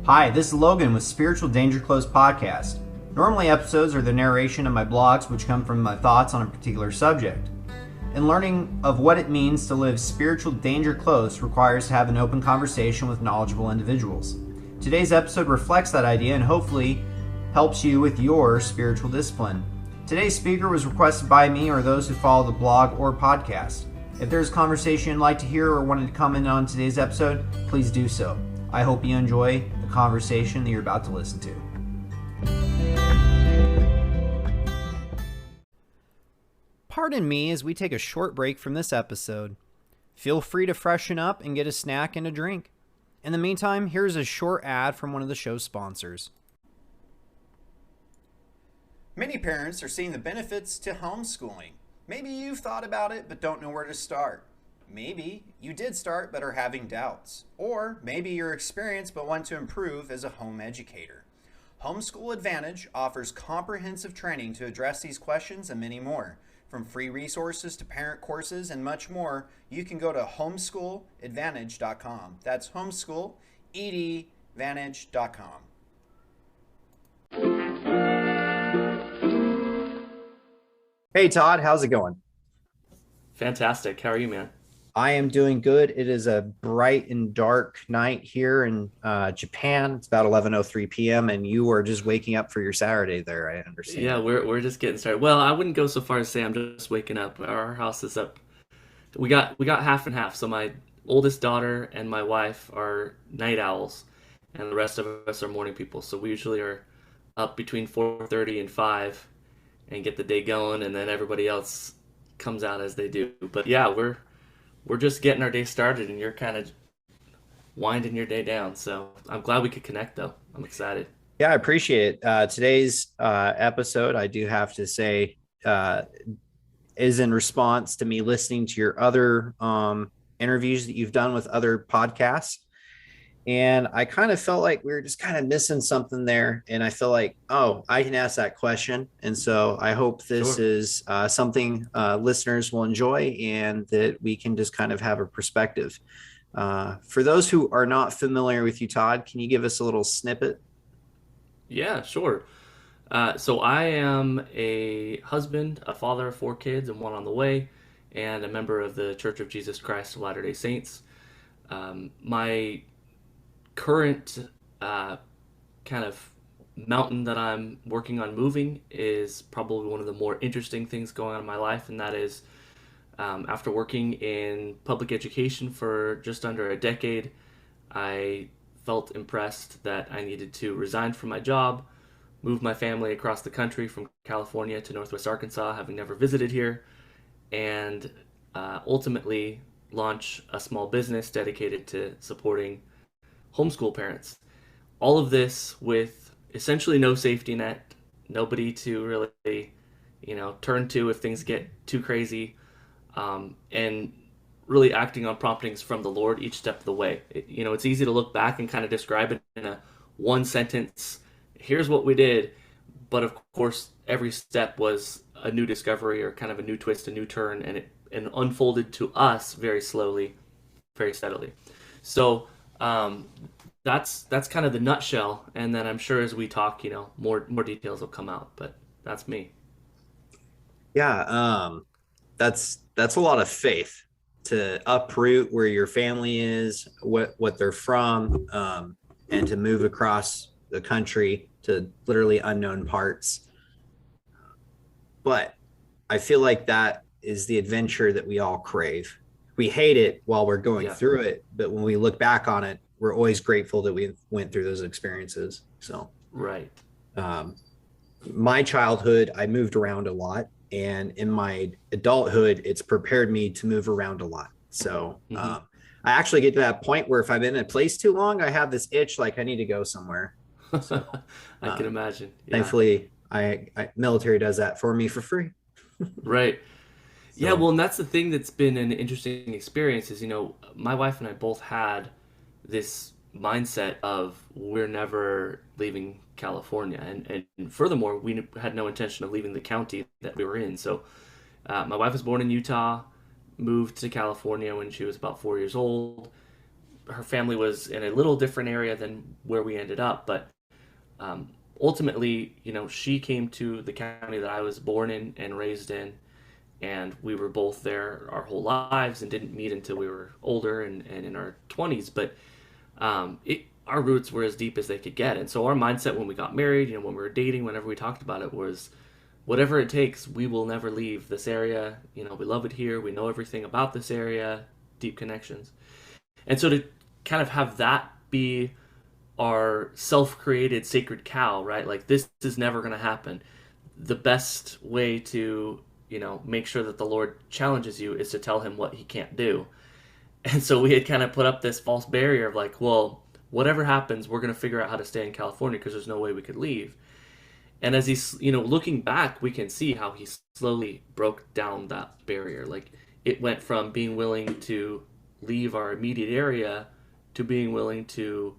Hi, this is Logan with Spiritual Danger Close Podcast. Normally, episodes are the narration of my blogs, which come from my thoughts on a particular subject. And learning of what it means to live spiritual danger close requires to have an open conversation with knowledgeable individuals. Today's episode reflects that idea and hopefully helps you with your spiritual discipline. Today's speaker was requested by me or those who follow the blog or podcast. If there's a conversation you'd like to hear or wanted to comment on today's episode, please do so. I hope you enjoy the conversation that you're about to listen to. Pardon me as we take a short break from this episode. Feel free to freshen up and get a snack and a drink. In the meantime, here's a short ad from one of the show's sponsors. Many parents are seeing the benefits to homeschooling. Maybe you've thought about it but don't know where to start. Maybe you did start but are having doubts. Or maybe you're experienced but want to improve as a home educator. Homeschool Edvantage offers comprehensive training to address these questions and many more. From free resources to parent courses and much more, you can go to homesschooledvantage.com. That's homesschooledvantage.com. Hey Todd, how's it going? Fantastic. How are you, man? I am doing good. It is a bright and dark night here in Japan. It's about 11:03 p.m. and you are just waking up for your Saturday there, I understand. Yeah, we're just getting started. Well, I wouldn't go so far as say I'm just waking up. Our house is up. We got half and half. So my oldest daughter and my wife are night owls, and the rest of us are morning people. So we usually are up between 4:30 and 5 and get the day going, and then everybody else comes out as they do. But yeah, we're just getting our day started, and you're kind of winding your day down. So I'm glad we could connect, though. I'm excited. Yeah, I appreciate it. Today's episode, I do have to say, is in response to me listening to your other interviews that you've done with other podcasts. And I kind of felt like we were just kind of missing something there. And I feel like, oh, I can ask that question. And so I hope this is something listeners will enjoy and that we can just kind of have a perspective. For those who are not familiar with you, Todd, can you give us a little snippet? Yeah, sure. So I am a husband, a father of 4 kids and one on the way, and a member of the Church of Jesus Christ of Latter-day Saints. My current kind of mountain that I'm working on moving is probably one of the more interesting things going on in my life, and that is after working in public education for just under a decade, I felt impressed that I needed to resign from my job, move my family across the country from California to Northwest Arkansas, having never visited here, and ultimately launch a small business dedicated to supporting homeschool parents. All of this with essentially no safety net, nobody to really, turn to if things get too crazy, and really acting on promptings from the Lord each step of the way. It's easy to look back and kind of describe it in a one sentence, here's what we did, but of course every step was a new discovery or kind of a new twist, a new turn, and it unfolded to us very slowly, very steadily. So that's kind of the nutshell, and then I'm sure as we talk, more details will come out. But that's me. Yeah, that's a lot of faith to uproot where your family is, what they're from, and to move across the country to literally unknown parts. But I feel like that is the adventure that we all crave. We hate it while we're going through it, but when we look back on it, we're always grateful that we went through those experiences. So, right. My childhood, I moved around a lot, and in my adulthood, it's prepared me to move around a lot. So, I actually get to that point where if I'm in a place too long, I have this itch like I need to go somewhere. So, I can imagine. Yeah. Thankfully, I military does that for me for free. Right. So. Yeah, well, and that's the thing that's been an interesting experience is, my wife and I both had this mindset of we're never leaving California. And furthermore, we had no intention of leaving the county that we were in. So my wife was born in Utah, moved to California when she was about 4 years old, her family was in a little different area than where we ended up, but um, ultimately, she came to the county that I was born in and raised in, and we were both there our whole lives and didn't meet until we were older and in our 20s. But our roots were as deep as they could get. And so our mindset when we got married, when we were dating, whenever we talked about it, was whatever it takes, we will never leave this area. We love it here. We know everything about this area, deep connections. And so to kind of have that be our self-created sacred cow, right? Like, this is never going to happen. The best way to, make sure that the Lord challenges you is to tell him what he can't do. And so we had kind of put up this false barrier of like, well, whatever happens, we're going to figure out how to stay in California because there's no way we could leave. And as he's, looking back, we can see how he slowly broke down that barrier. Like, it went from being willing to leave our immediate area to being willing to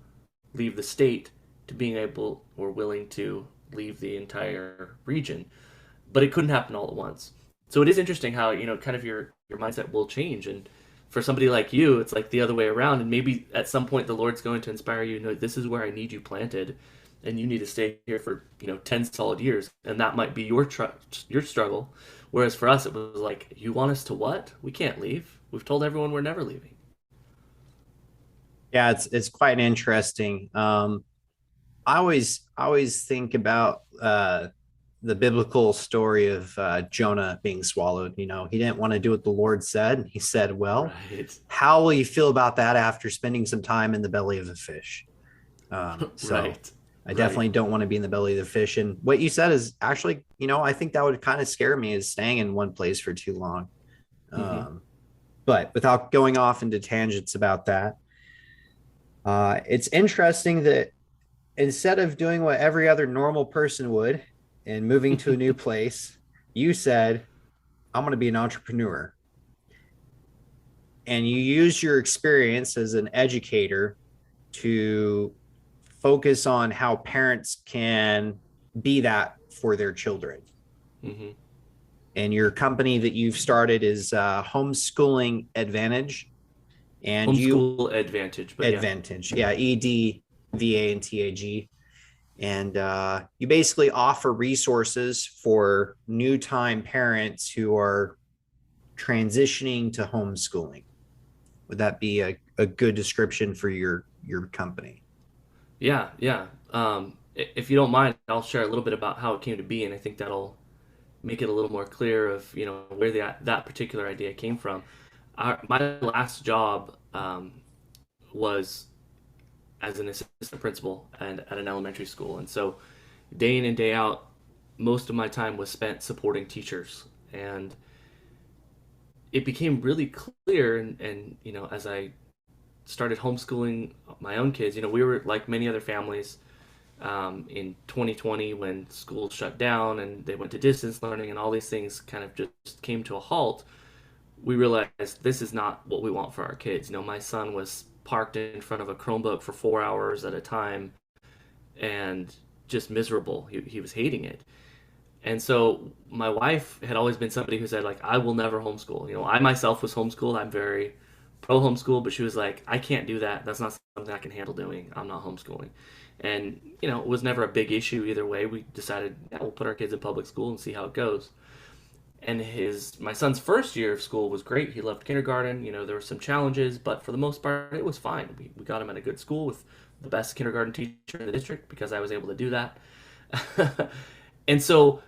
leave the state to being able or willing to leave the entire region. But it couldn't happen all at once. So it is interesting how, kind of your mindset will change. And for somebody like you, it's like the other way around. And maybe at some point the Lord's going to inspire you, this is where I need you planted, and you need to stay here for 10 solid years, and that might be your struggle. Whereas for us, it was like, you want us to what? We can't leave. We've told everyone we're never leaving. Yeah, it's quite interesting. I always think about the biblical story of Jonah being swallowed. He didn't want to do what the Lord said. He said, "Well, Right. how will you feel about that after spending some time in the belly of a fish?" So Right. I Right. definitely don't want to be in the belly of the fish. And what you said is actually, I think that would kind of scare me, is staying in one place for too long. Mm-hmm. But without going off into tangents about that, it's interesting that instead of doing what every other normal person would and moving to a new place, you said, I'm going to be an entrepreneur. And you use your experience as an educator to focus on how parents can be that for their children. Mm-hmm. And your company that you've started is Homeschooling Edvantage. And you Homeschool Edvantage, but yeah. Advantage, yeah, EDVANTAG. And you basically offer resources for new time parents who are transitioning to homeschooling. Would that be a good description for your company? Yeah, yeah. If you don't mind, I'll share a little bit about how it came to be, and I think that'll make it a little more clear of where that particular idea came from. My last job was as an assistant principal and at an elementary school, and so day in and day out, most of my time was spent supporting teachers, and it became really clear. And as I started homeschooling my own kids, we were like many other families in 2020 when schools shut down and they went to distance learning and all these things kind of just came to a halt. We realized this is not what we want for our kids. My son was parked in front of a Chromebook for 4 hours at a time and just miserable. He was hating it. And so my wife had always been somebody who said, like, I will never homeschool. I myself was homeschooled. I'm very pro homeschool, but she was like, I can't do that. That's not something I can handle doing. I'm not homeschooling. And, it was never a big issue either way. We decided, yeah, we'll put our kids in public school and see how it goes. And my son's first year of school was great. He loved kindergarten. There were some challenges, but for the most part, it was fine. We got him at a good school with the best kindergarten teacher in the district because I was able to do that. And so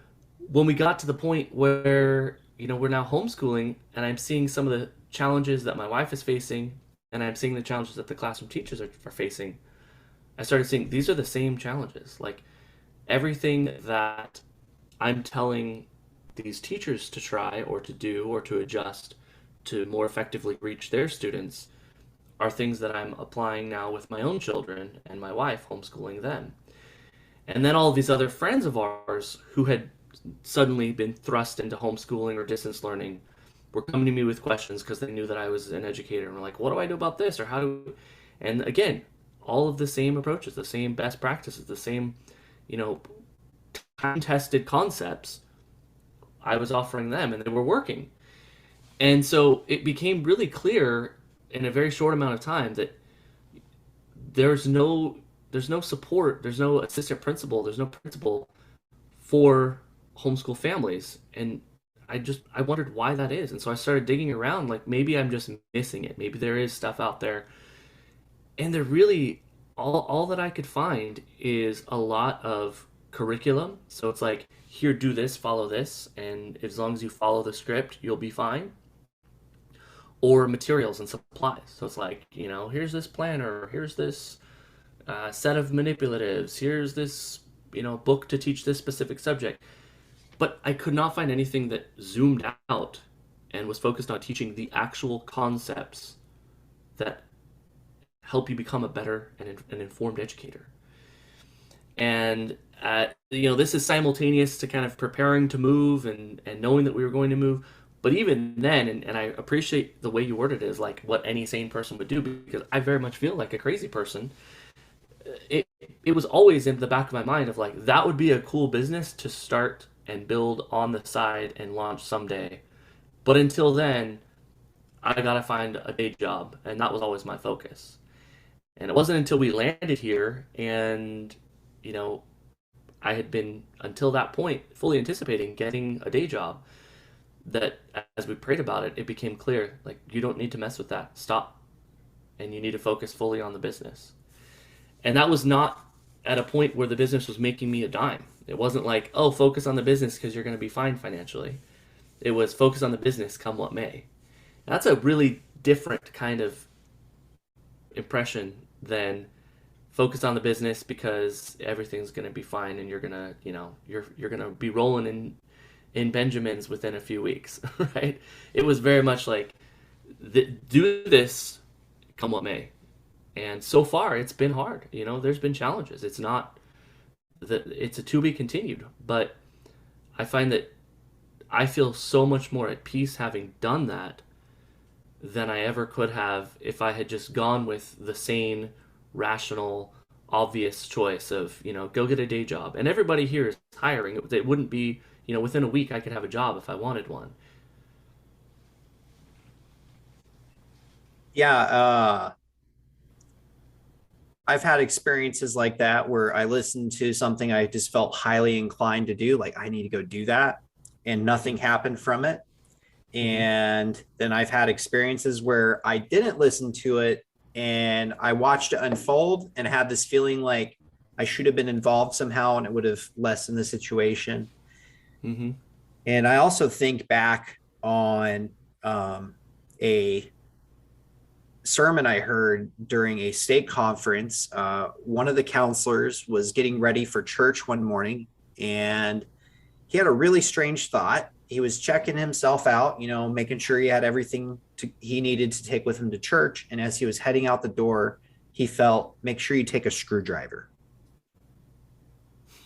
when we got to the point where, we're now homeschooling and I'm seeing some of the challenges that my wife is facing and I'm seeing the challenges that the classroom teachers are facing, I started seeing these are the same challenges. Like, everything that I'm telling these teachers to try or to do or to adjust to more effectively reach their students are things that I'm applying now with my own children and my wife, homeschooling them. And then all of these other friends of ours who had suddenly been thrust into homeschooling or distance learning were coming to me with questions because they knew that I was an educator and were like, what do I do about this? Or how do... And again, all of the same approaches, the same best practices, the same, time-tested concepts I was offering them, and they were working. And so it became really clear in a very short amount of time that there's no there's no support, there's no assistant principal, there's no principal for homeschool families. And I wondered why that is. And so I started digging around, like maybe I'm just missing it. Maybe there is stuff out there. And there really all that I could find is a lot of curriculum. So it's like, here, do this, follow this, and as long as you follow the script, you'll be fine. Or materials and supplies. So it's like, here's this planner, here's this set of manipulatives, here's this, book to teach this specific subject. But I could not find anything that zoomed out and was focused on teaching the actual concepts that help you become a better and informed educator. And this is simultaneous to kind of preparing to move and knowing that we were going to move. But even then, and I appreciate the way you worded it, is like what any sane person would do, because I very much feel like a crazy person. It was always in the back of my mind of like, that would be a cool business to start and build on the side and launch someday. But until then, I gotta find a day job, and that was always my focus. And it wasn't until we landed here and, I had been, until that point, fully anticipating getting a day job, that as we prayed about it, it became clear, like, you don't need to mess with that. Stop. And you need to focus fully on the business. And that was not at a point where the business was making me a dime. It wasn't like, oh, focus on the business because you're going to be fine financially. It was focus on the business come what may. That's a really different kind of impression than focus on the business because everything's going to be fine and you're going to, you're going to be rolling in Benjamins within a few weeks, right? It was very much like, do this come what may. And so far it's been hard. There's been challenges. It's not that it's a to be continued, but I find that I feel so much more at peace having done that than I ever could have if I had just gone with the sane, rational, obvious choice of, go get a day job. And everybody here is hiring. It wouldn't be, within a week I could have a job if I wanted one. Yeah, I've had experiences like that where I listened to something I just felt highly inclined to do, like I need to go do that, and nothing happened from it. Mm-hmm. And then I've had experiences where I didn't listen to it and I watched it unfold and had this feeling like I should have been involved somehow and it would have lessened the situation. Mm-hmm. And I also think back on a sermon I heard during a stake conference. One of the counselors was getting ready for church one morning and he had a really strange thought. He was checking himself out, making sure he had everything he needed to take with him to church. And as he was heading out the door, he felt, make sure you take a screwdriver.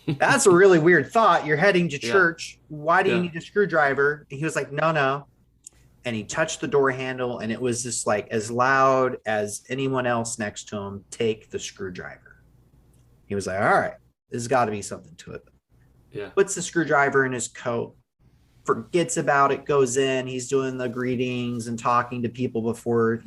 That's a really weird thought. You're heading to church. Why do you need a screwdriver? And he was like, no. And he touched the door handle and it was just like as loud as anyone else next to him, take the screwdriver. He was like, all right, there's got to be something to it. Yeah. Puts the screwdriver in his coat, forgets about it, goes in, he's doing the greetings and talking to people before,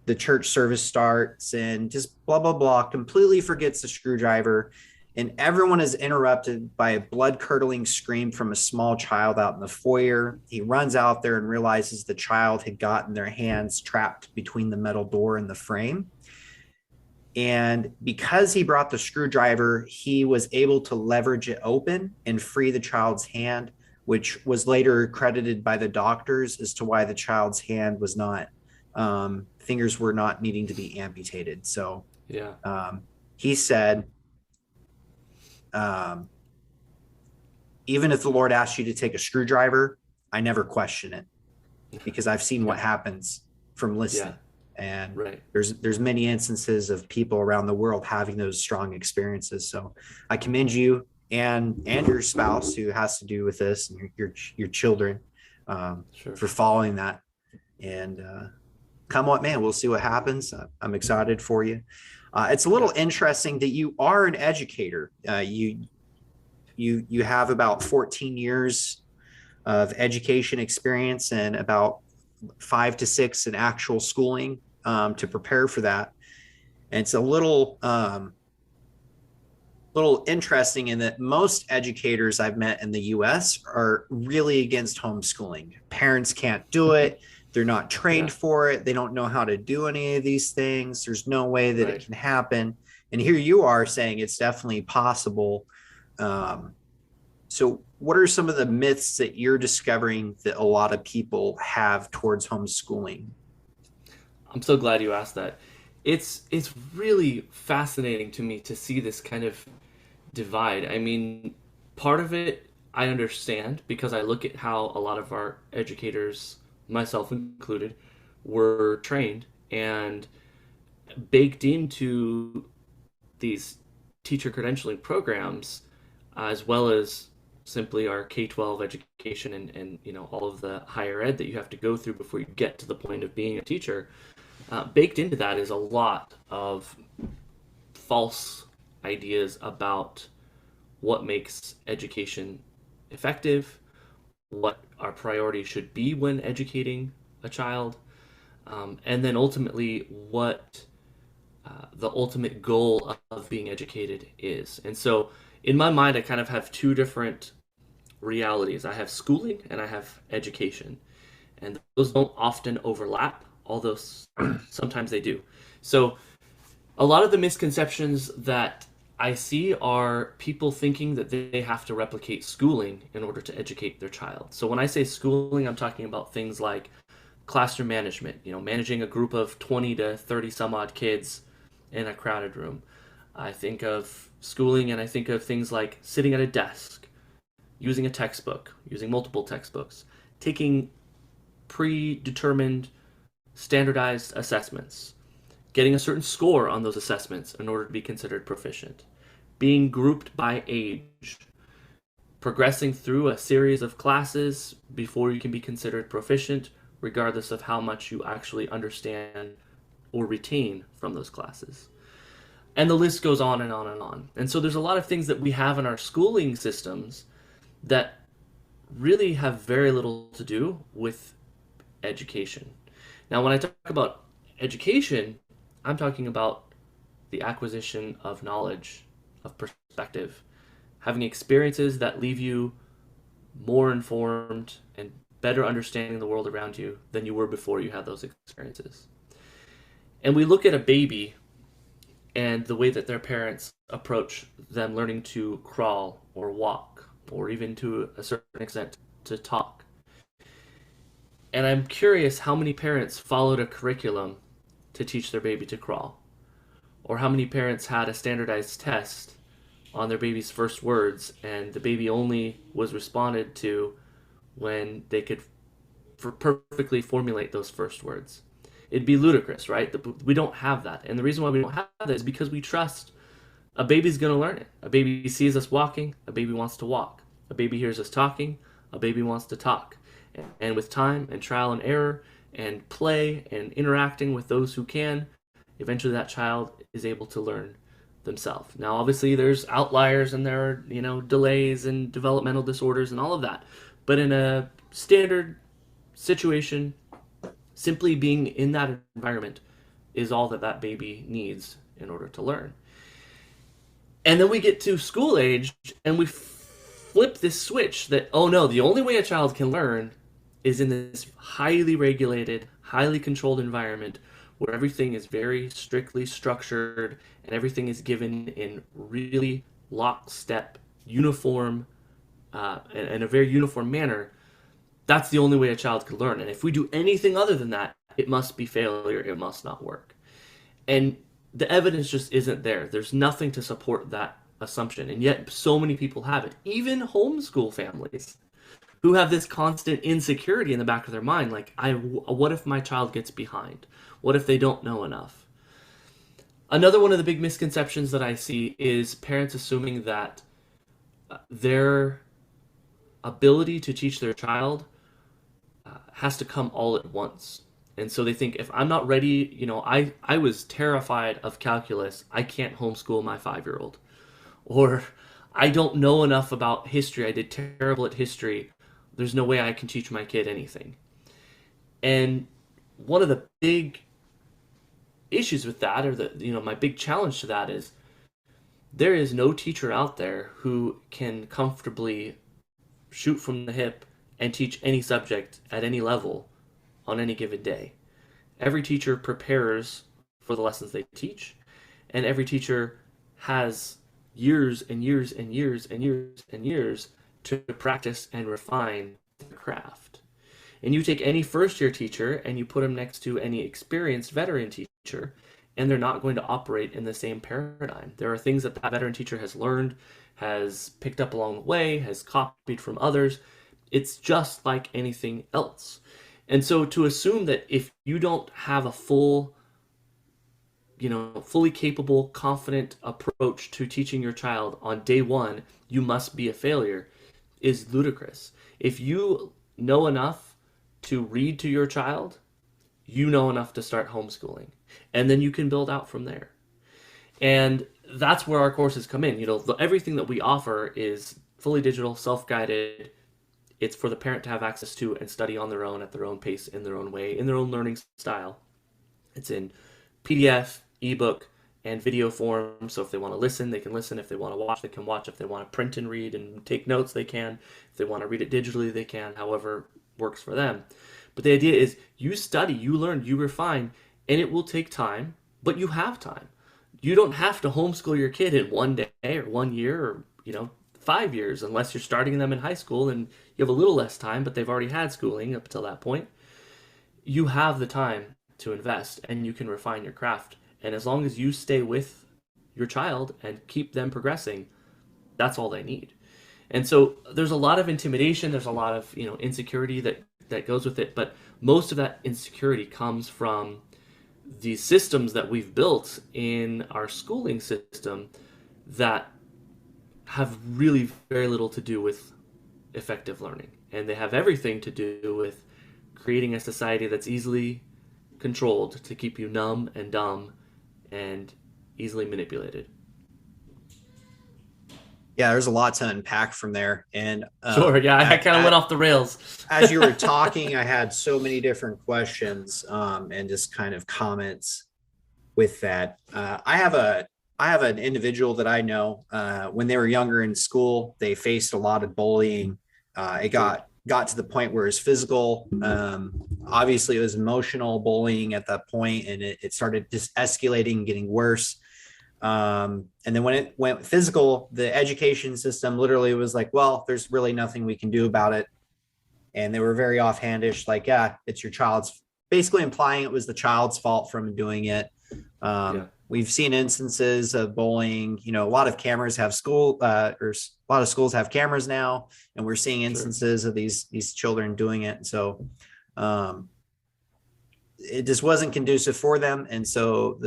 the church service starts and just blah, blah, blah, completely forgets the screwdriver. And everyone is interrupted by a blood-curdling scream from a small child out in the foyer. He runs out there and realizes the child had gotten their hands trapped between the metal door and the frame. And because he brought the screwdriver, he was able to leverage it open and free the child's hand, which was later credited by the doctors as to why the child's hand was not, fingers were not needing to be amputated. So he said, even if the Lord asks you to take a screwdriver, I never question it because I've seen what happens from listening. And there's many instances of people around the world having those strong experiences. So I commend you and your spouse who has to do with this and your children for following that. And come what may, we'll see what happens. I'm excited for you. It's a little interesting that you are an educator. You have about 14 years of education experience and about 5 to 6 in actual schooling. to prepare for that. And it's a little interesting in that most educators I've met in the US are really against homeschooling. Parents can't do it. They're not trained Yeah, for it. They don't know how to do any of these things. There's no way that it right. can happen. And here you are saying it's definitely possible. Um, so, what are some of the myths that you're discovering that a lot of people have towards homeschooling? I'm so glad you asked that. It's really fascinating to me to see this kind of divide. I mean, part of it I understand because I look at how a lot of our educators, myself included, were trained and baked into these teacher credentialing programs, as well as simply our K-12 education and all of the higher ed that you have to go through before you get to the point of being a teacher. Baked into that is a lot of false ideas about what makes education effective, what our priority should be when educating a child, and then ultimately what the ultimate goal of being educated is. And so, in my mind, I kind of have two different realities. I have schooling and I have education, and those don't often overlap, although sometimes they do. So, a lot of the misconceptions that I see are people thinking that they have to replicate schooling in order to educate their child. So when I say schooling, I'm talking about things like classroom management, managing a group of 20 to 30 some odd kids in a crowded room. I think of schooling and I think of things like sitting at a desk, using a textbook, using multiple textbooks, taking predetermined standardized assessments, getting a certain score on those assessments in order to be considered proficient, being grouped by age, progressing through a series of classes before you can be considered proficient, regardless of how much you actually understand or retain from those classes. And the list goes on and on and on. And so there's a lot of things that we have in our schooling systems that really have very little to do with education. Now, when I talk about education, I'm talking about the acquisition of knowledge, of perspective, having experiences that leave you more informed and better understanding the world around you than you were before you had those experiences. And we look at a baby and the way that their parents approach them learning to crawl or walk or even to a certain extent to talk. And I'm curious how many parents followed a curriculum to teach their baby to crawl, or how many parents had a standardized test on their baby's first words and the baby only was responded to when they could perfectly formulate those first words. It'd be ludicrous, right? We don't have that. And the reason why we don't have that is because we trust a baby's going to learn it. A baby sees us walking, a baby wants to walk. A baby hears us talking, a baby wants to talk. And with time and trial and error and play and interacting with those who can, eventually that child is able to learn themselves. Now, obviously, there's outliers and there are, delays and developmental disorders and all of that. But in a standard situation, simply being in that environment is all that that baby needs in order to learn. And then we get to school age and we flip this switch that, oh no, the only way a child can learn is in this highly regulated, highly controlled environment where everything is very strictly structured and everything is given in really lockstep, uniform, in a very uniform manner. That's the only way a child could learn. And if we do anything other than that, it must be failure. It must not work. And the evidence just isn't there. There's nothing to support that assumption. And yet so many people have it. Even homeschool families who have this constant insecurity in the back of their mind. Like, what if my child gets behind? What if they don't know enough? Another one of the big misconceptions that I see is parents assuming that their ability to teach their child has to come all at once. And so they think if I'm not ready, I was terrified of calculus. I can't homeschool my 5-year-old. Or I don't know enough about history. I did terrible at history. There's no way I can teach my kid anything. And one of the big issues with that, or my big challenge to that is there is no teacher out there who can comfortably shoot from the hip and teach any subject at any level on any given day. Every teacher prepares for the lessons they teach, and every teacher has years and years and years and years and years to practice and refine the craft. And you take any first year teacher and you put them next to any experienced veteran teacher, and they're not going to operate in the same paradigm. There are things that that veteran teacher has learned, has picked up along the way, has copied from others. It's just like anything else. And so to assume that if you don't have a fully capable, confident approach to teaching your child on day one, you must be a failure is ludicrous. If you know enough to read to your child, you know enough to start homeschooling. And then you can build out from there. And that's where our courses come in. Everything that we offer is fully digital, self-guided. It's for the parent to have access to and study on their own at their own pace, in their own way, in their own learning style. It's in PDF, ebook, and video form. So if they want to listen, they can listen. If they want to watch, they can watch. If they want to print and read and take notes, they can. If they want to read it digitally, they can, however works for them. But the idea is you study, you learn, you refine, and it will take time, but you have time. You don't have to homeschool your kid in one day or 1 year or, 5 years, unless you're starting them in high school and you have a little less time, but they've already had schooling up until that point. You have the time to invest and you can refine your craft. And as long as you stay with your child and keep them progressing, that's all they need. And so there's a lot of intimidation, there's a lot of, insecurity that goes with it, but most of that insecurity comes from the systems that we've built in our schooling system that have really very little to do with effective learning. And they have everything to do with creating a society that's easily controlled to keep you numb and dumb and easily manipulated. Yeah, there's a lot to unpack from there. And sure, yeah, I kind of went off the rails. As you were talking, I had so many different questions and just kind of comments with that. I have an individual that I know. When they were younger in school, they faced a lot of bullying. It got to the point where it's physical. Obviously, it was emotional bullying at that point, and it started just escalating, getting worse. And then when it went physical, the education system literally was like, well, there's really nothing we can do about it. And they were very offhandish, like, yeah, it's your child's, basically implying it was the child's fault from doing it. We've seen instances of bullying. A lot of cameras have a lot of schools have cameras now, and we're seeing instances of these children doing it. So it just wasn't conducive for them. And so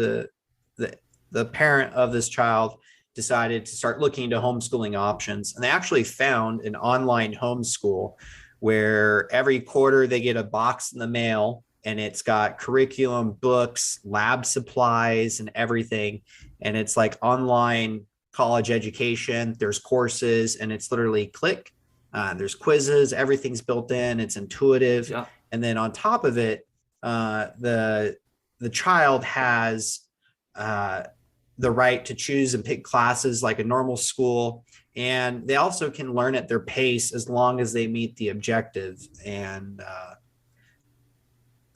the parent of this child decided to start looking into homeschooling options. And they actually found an online homeschool where every quarter they get a box in the mail, and it's got curriculum, books, lab supplies, and everything. And it's like online college education. There's courses, and it's literally click. There's quizzes. Everything's built in. It's intuitive. Yeah. And then on top of it, the child has the right to choose and pick classes like a normal school. And they also can learn at their pace as long as they meet the objective. And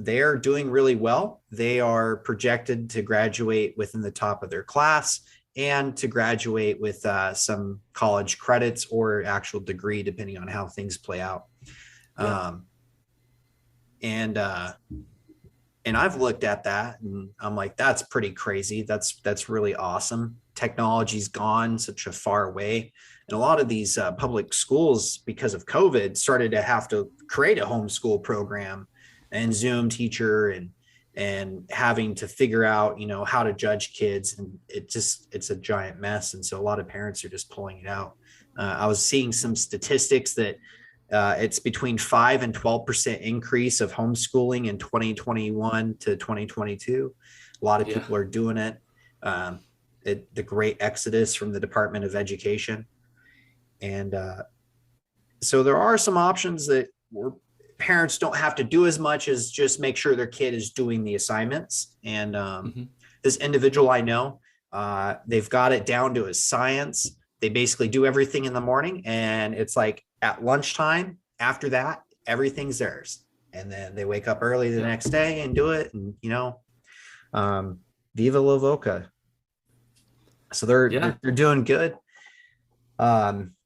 they're doing really well. They are projected to graduate within the top of their class and to graduate with some college credits or actual degree, depending on how things play out. Yeah. And I've looked at that and I'm like, that's pretty crazy. That's really awesome. Technology's gone such a far way. And a lot of these public schools, because of COVID, started to have to create a homeschool program and Zoom teacher and having to figure out, how to judge kids. And it's a giant mess. And so a lot of parents are just pulling it out. I was seeing some statistics that it's between 5 and 12% increase of homeschooling in 2021 to 2022. A lot of people are doing it. The great exodus from the Department of Education. And so there are some options that parents don't have to do as much as just make sure their kid is doing the assignments. And Hmm. this individual I know, they've got it down to a science. They basically do everything in the morning, and it's like at lunchtime, after that, everything's theirs. And then they wake up early the Yeah. next day and do it. And, um, Viva La Voca. So Yeah. they're doing good. Um,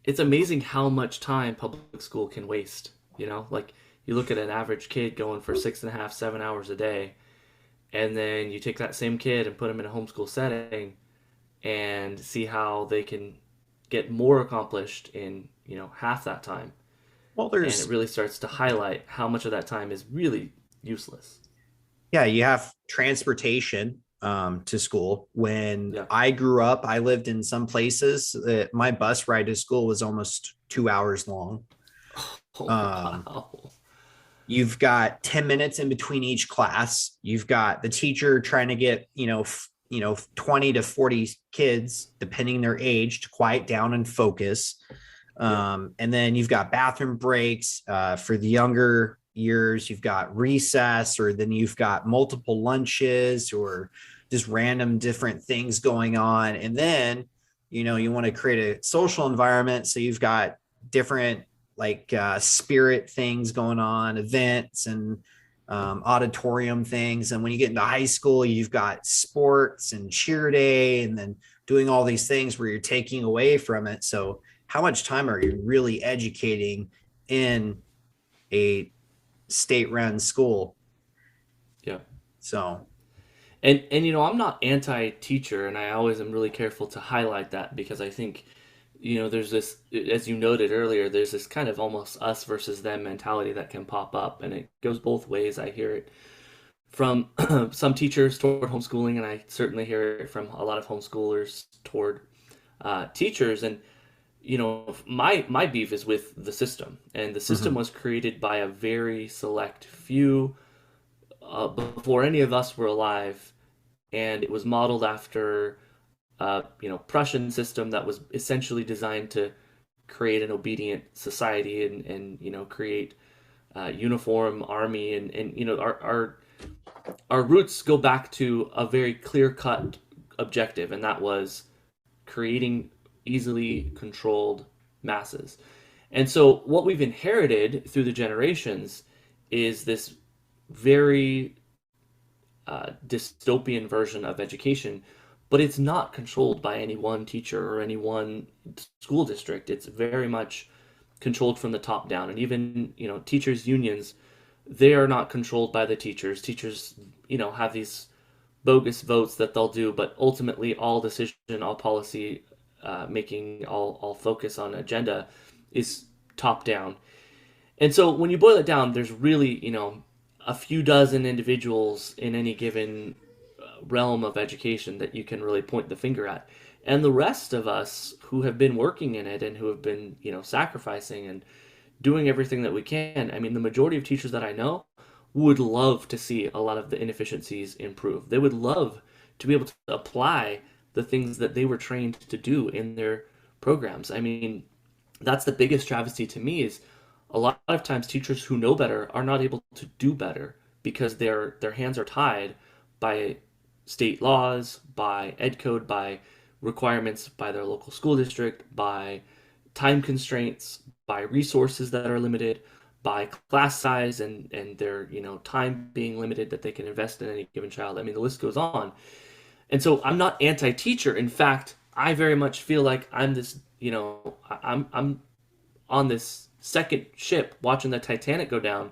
It's amazing how much time public school can waste. Like you look at an average kid going for 6.5, 7 hours a day, and then you take that same kid and put them in a homeschool setting and see how they can get more accomplished in, half that time. well, And it really starts to highlight how much of that time is really useless. yeah, you have transportation to school. When Yeah. I grew up, I lived in some places that my bus ride to school was almost 2 hours long. Oh, Um, wow. you've got 10 minutes in between each class. You've got the teacher trying to get, 20 to 40 kids, depending their age, to quiet down and focus. Yeah. And then you've got bathroom breaks for the younger years. You've got recess, or then you've got multiple lunches, or just random different things going on. And then, you want to create a social environment. So you've got different like spirit things going on, events and auditorium things. And when you get into high school, you've got sports and cheer day, and then doing all these things where you're taking away from it. So how much time are you really educating in a state-run school? Yeah. So, And I'm not anti-teacher, and I always am really careful to highlight that because I think, there's this, as you noted earlier, there's this kind of almost us versus them mentality that can pop up, and it goes both ways. I hear it from some teachers toward homeschooling, and I certainly hear it from a lot of homeschoolers toward teachers. And my beef is with the system, and the system mhm. was created by a very select few before any of us were alive, and it was modeled after Prussian system that was essentially designed to create an obedient society and create uniform army and our roots go back to a very clear cut objective, and that was creating easily controlled masses. And so what we've inherited through the generations is this very dystopian version of education, but it's not controlled by any one teacher or any one school district. It's very much controlled from the top down. And even, teachers' unions, they are not controlled by the teachers. Teachers, have these bogus votes that they'll do, but ultimately all decision, all policy making, all focus on agenda is top down. And so when you boil it down, there's really, a few dozen individuals in any given realm of education that you can really point the finger at. And the rest of us who have been working in it and who have been, sacrificing and doing everything that we can. I mean, the majority of teachers that I know would love to see a lot of the inefficiencies improve. They would love to be able to apply the things that they were trained to do in their programs. I mean, that's the biggest travesty to me is a lot of times teachers who know better are not able to do better because their hands are tied by state laws, by ed code, by requirements by their local school district, by time constraints, by resources that are limited, by class size and their time being limited that they can invest in any given child. I mean, the list goes on. And so I'm not anti-teacher. In fact, I very much feel like I'm this, I'm on this second ship watching the Titanic go down,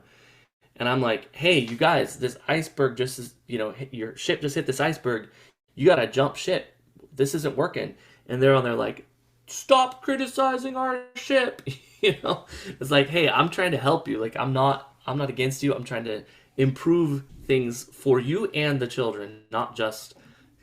and I'm like, hey, you guys, this iceberg just is, your ship just hit this iceberg. You gotta jump ship. This isn't working. And they're on there like, stop criticizing our ship. It's like, hey, I'm trying to help you. Like, I'm not against you. I'm trying to improve things for you and the children, not just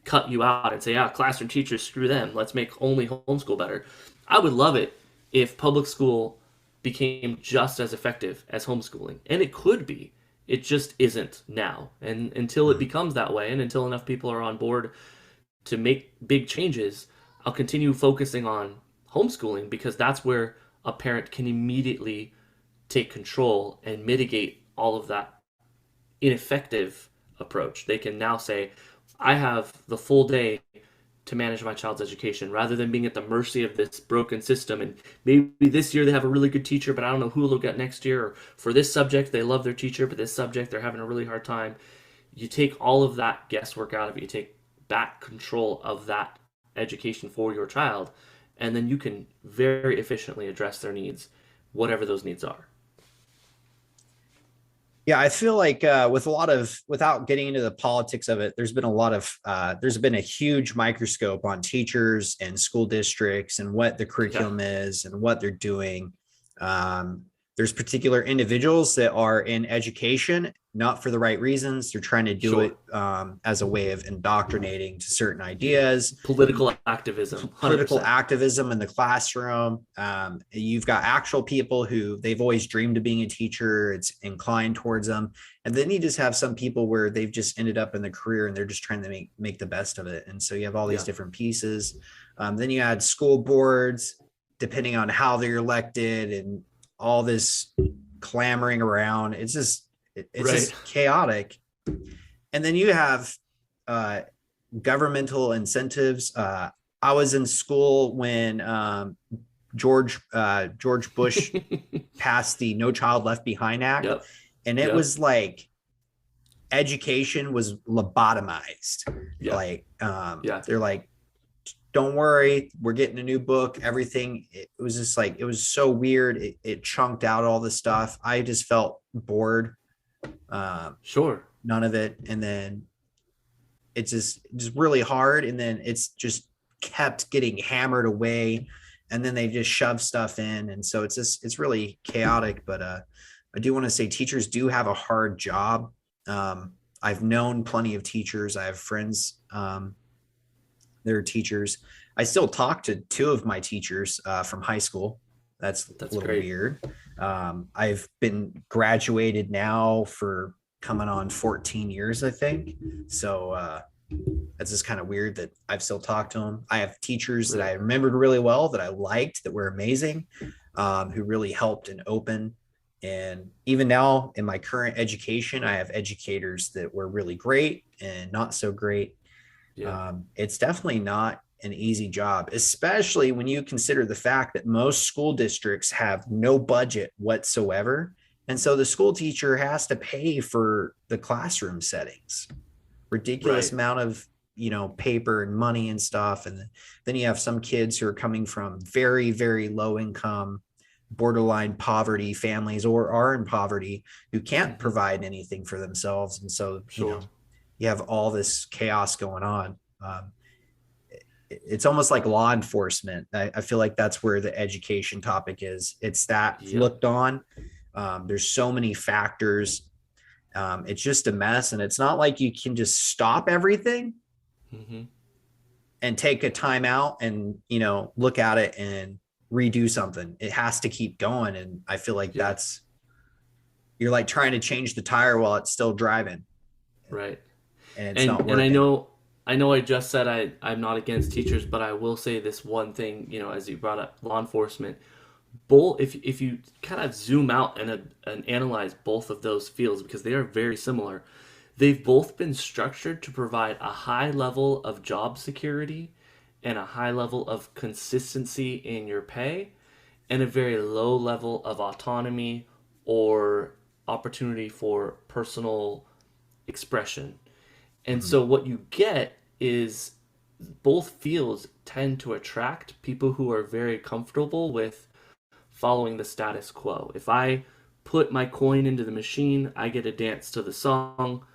cut you out and say, yeah, classroom teachers, screw them. Let's make only homeschool better. I would love it if public school became just as effective as homeschooling. And it could be. It just isn't now. And until it becomes that way, and until enough people are on board to make big changes, I'll continue focusing on homeschooling because that's where a parent can immediately take control and mitigate all of that ineffective approach. They can now say, I have the full day to manage my child's education rather than being at the mercy of this broken system. And maybe this year they have a really good teacher, but I don't know who they'll get next year. Or for this subject, they love their teacher, but this subject, they're having a really hard time. You take all of that guesswork out of it. You take back control of that education for your child, and then you can very efficiently address their needs, whatever those needs are. Yeah, I feel like with a lot of, without getting into the politics of it, there's been a huge microscope on teachers and school districts and what the curriculum is and what they're doing. There's particular individuals that are in education, not for the right reasons. They're trying to do it as a way of indoctrinating to certain ideas. Political activism. 100%. Political activism in the classroom. You've got actual people who they've always dreamed of being a teacher. It's inclined towards them. And then you just have some people where they've just ended up in the career and they're just trying to make the best of it. And so you have all these different pieces. Then you add school boards, depending on how they're elected, and all this clamoring around. It's just chaotic. And then you have governmental incentives. I was in school when George Bush passed the No Child Left Behind Act. And it was like education was lobotomized. They're like, don't worry, we're getting a new book, everything. It was just like, it was so weird. It chunked out all the stuff. I just felt bored. None of it. And then it's just really hard. And then it's just kept getting hammered away. And then they just shove stuff in. And so it's really chaotic. But I do want to say teachers do have a hard job. I've known plenty of teachers. I have friends that are teachers. I still talk to two of my teachers from high school. That's a little great. Weird. I've been graduated now for coming on 14 years, I think. So that's just kind of weird that I've still talked to them. I have teachers that I remembered really well, that I liked, that were amazing, who really helped and opened. And even now in my current education, I have educators that were really great and not so great. It's definitely not an easy job, especially when you consider the fact that most school districts have no budget whatsoever. And so the school teacher has to pay for the classroom settings, ridiculous amount of, paper and money and stuff. And then you have some kids who are coming from very, very low income, borderline poverty families, or are in poverty, who can't provide anything for themselves. And so, you have all this chaos going on. It's almost like law enforcement. I feel like that's where the education topic is. It's that looked on. There's so many factors. It's just a mess. And it's not like you can just stop everything and take a time out and, look at it and redo something. It has to keep going. And I feel like you're like trying to change the tire while it's still driving. Right. And it's not working. And I know I just said I'm not against teachers, but I will say this one thing, as you brought up law enforcement, if you kind of zoom out and analyze both of those fields, because they are very similar, they've both been structured to provide a high level of job security and a high level of consistency in your pay and a very low level of autonomy or opportunity for personal expression. And so what you get is both fields tend to attract people who are very comfortable with following the status quo. If I put my coin into the machine, I get to dance to the song.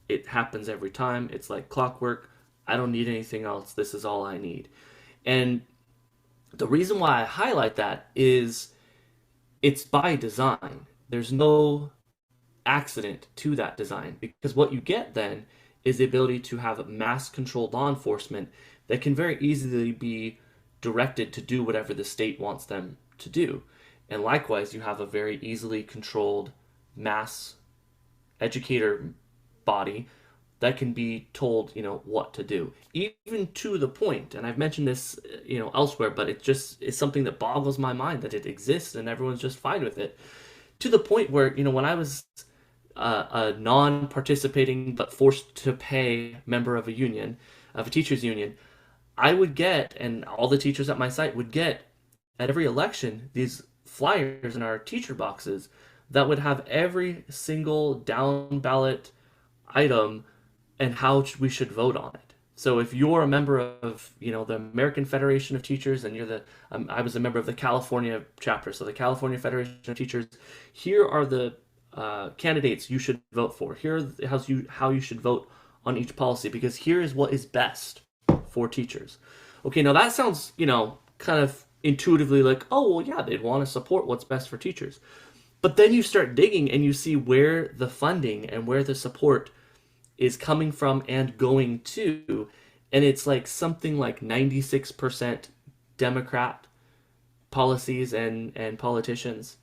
It happens every time. It's like clockwork. I don't need anything else. This is all I need. And the reason why I highlight that is it's by design. There's no accident to that design, because what you get then is the ability to have mass-controlled law enforcement that can very easily be directed to do whatever the state wants them to do. And likewise, you have a very easily controlled mass educator body that can be told, what to do. Even to the point, and I've mentioned this, elsewhere, but it's something that boggles my mind that it exists and everyone's just fine with it, to the point where, when I was a non-participating but forced to pay member of a union, of a teachers union, I would get, and all the teachers at my site would get, at every election, these flyers in our teacher boxes that would have every single down ballot item and how we should vote on it. So if you're a member of, the American Federation of Teachers, and I was a member of the California chapter, so the California Federation of Teachers, here are the candidates you should vote for. Here how you should vote on each policy, because here is what is best for teachers. Okay, now that sounds, kind of intuitively like, oh, well, yeah, they'd want to support what's best for teachers. But then you start digging and you see where the funding and where the support is coming from and going to, and it's like something like 96% Democrat policies and politicians,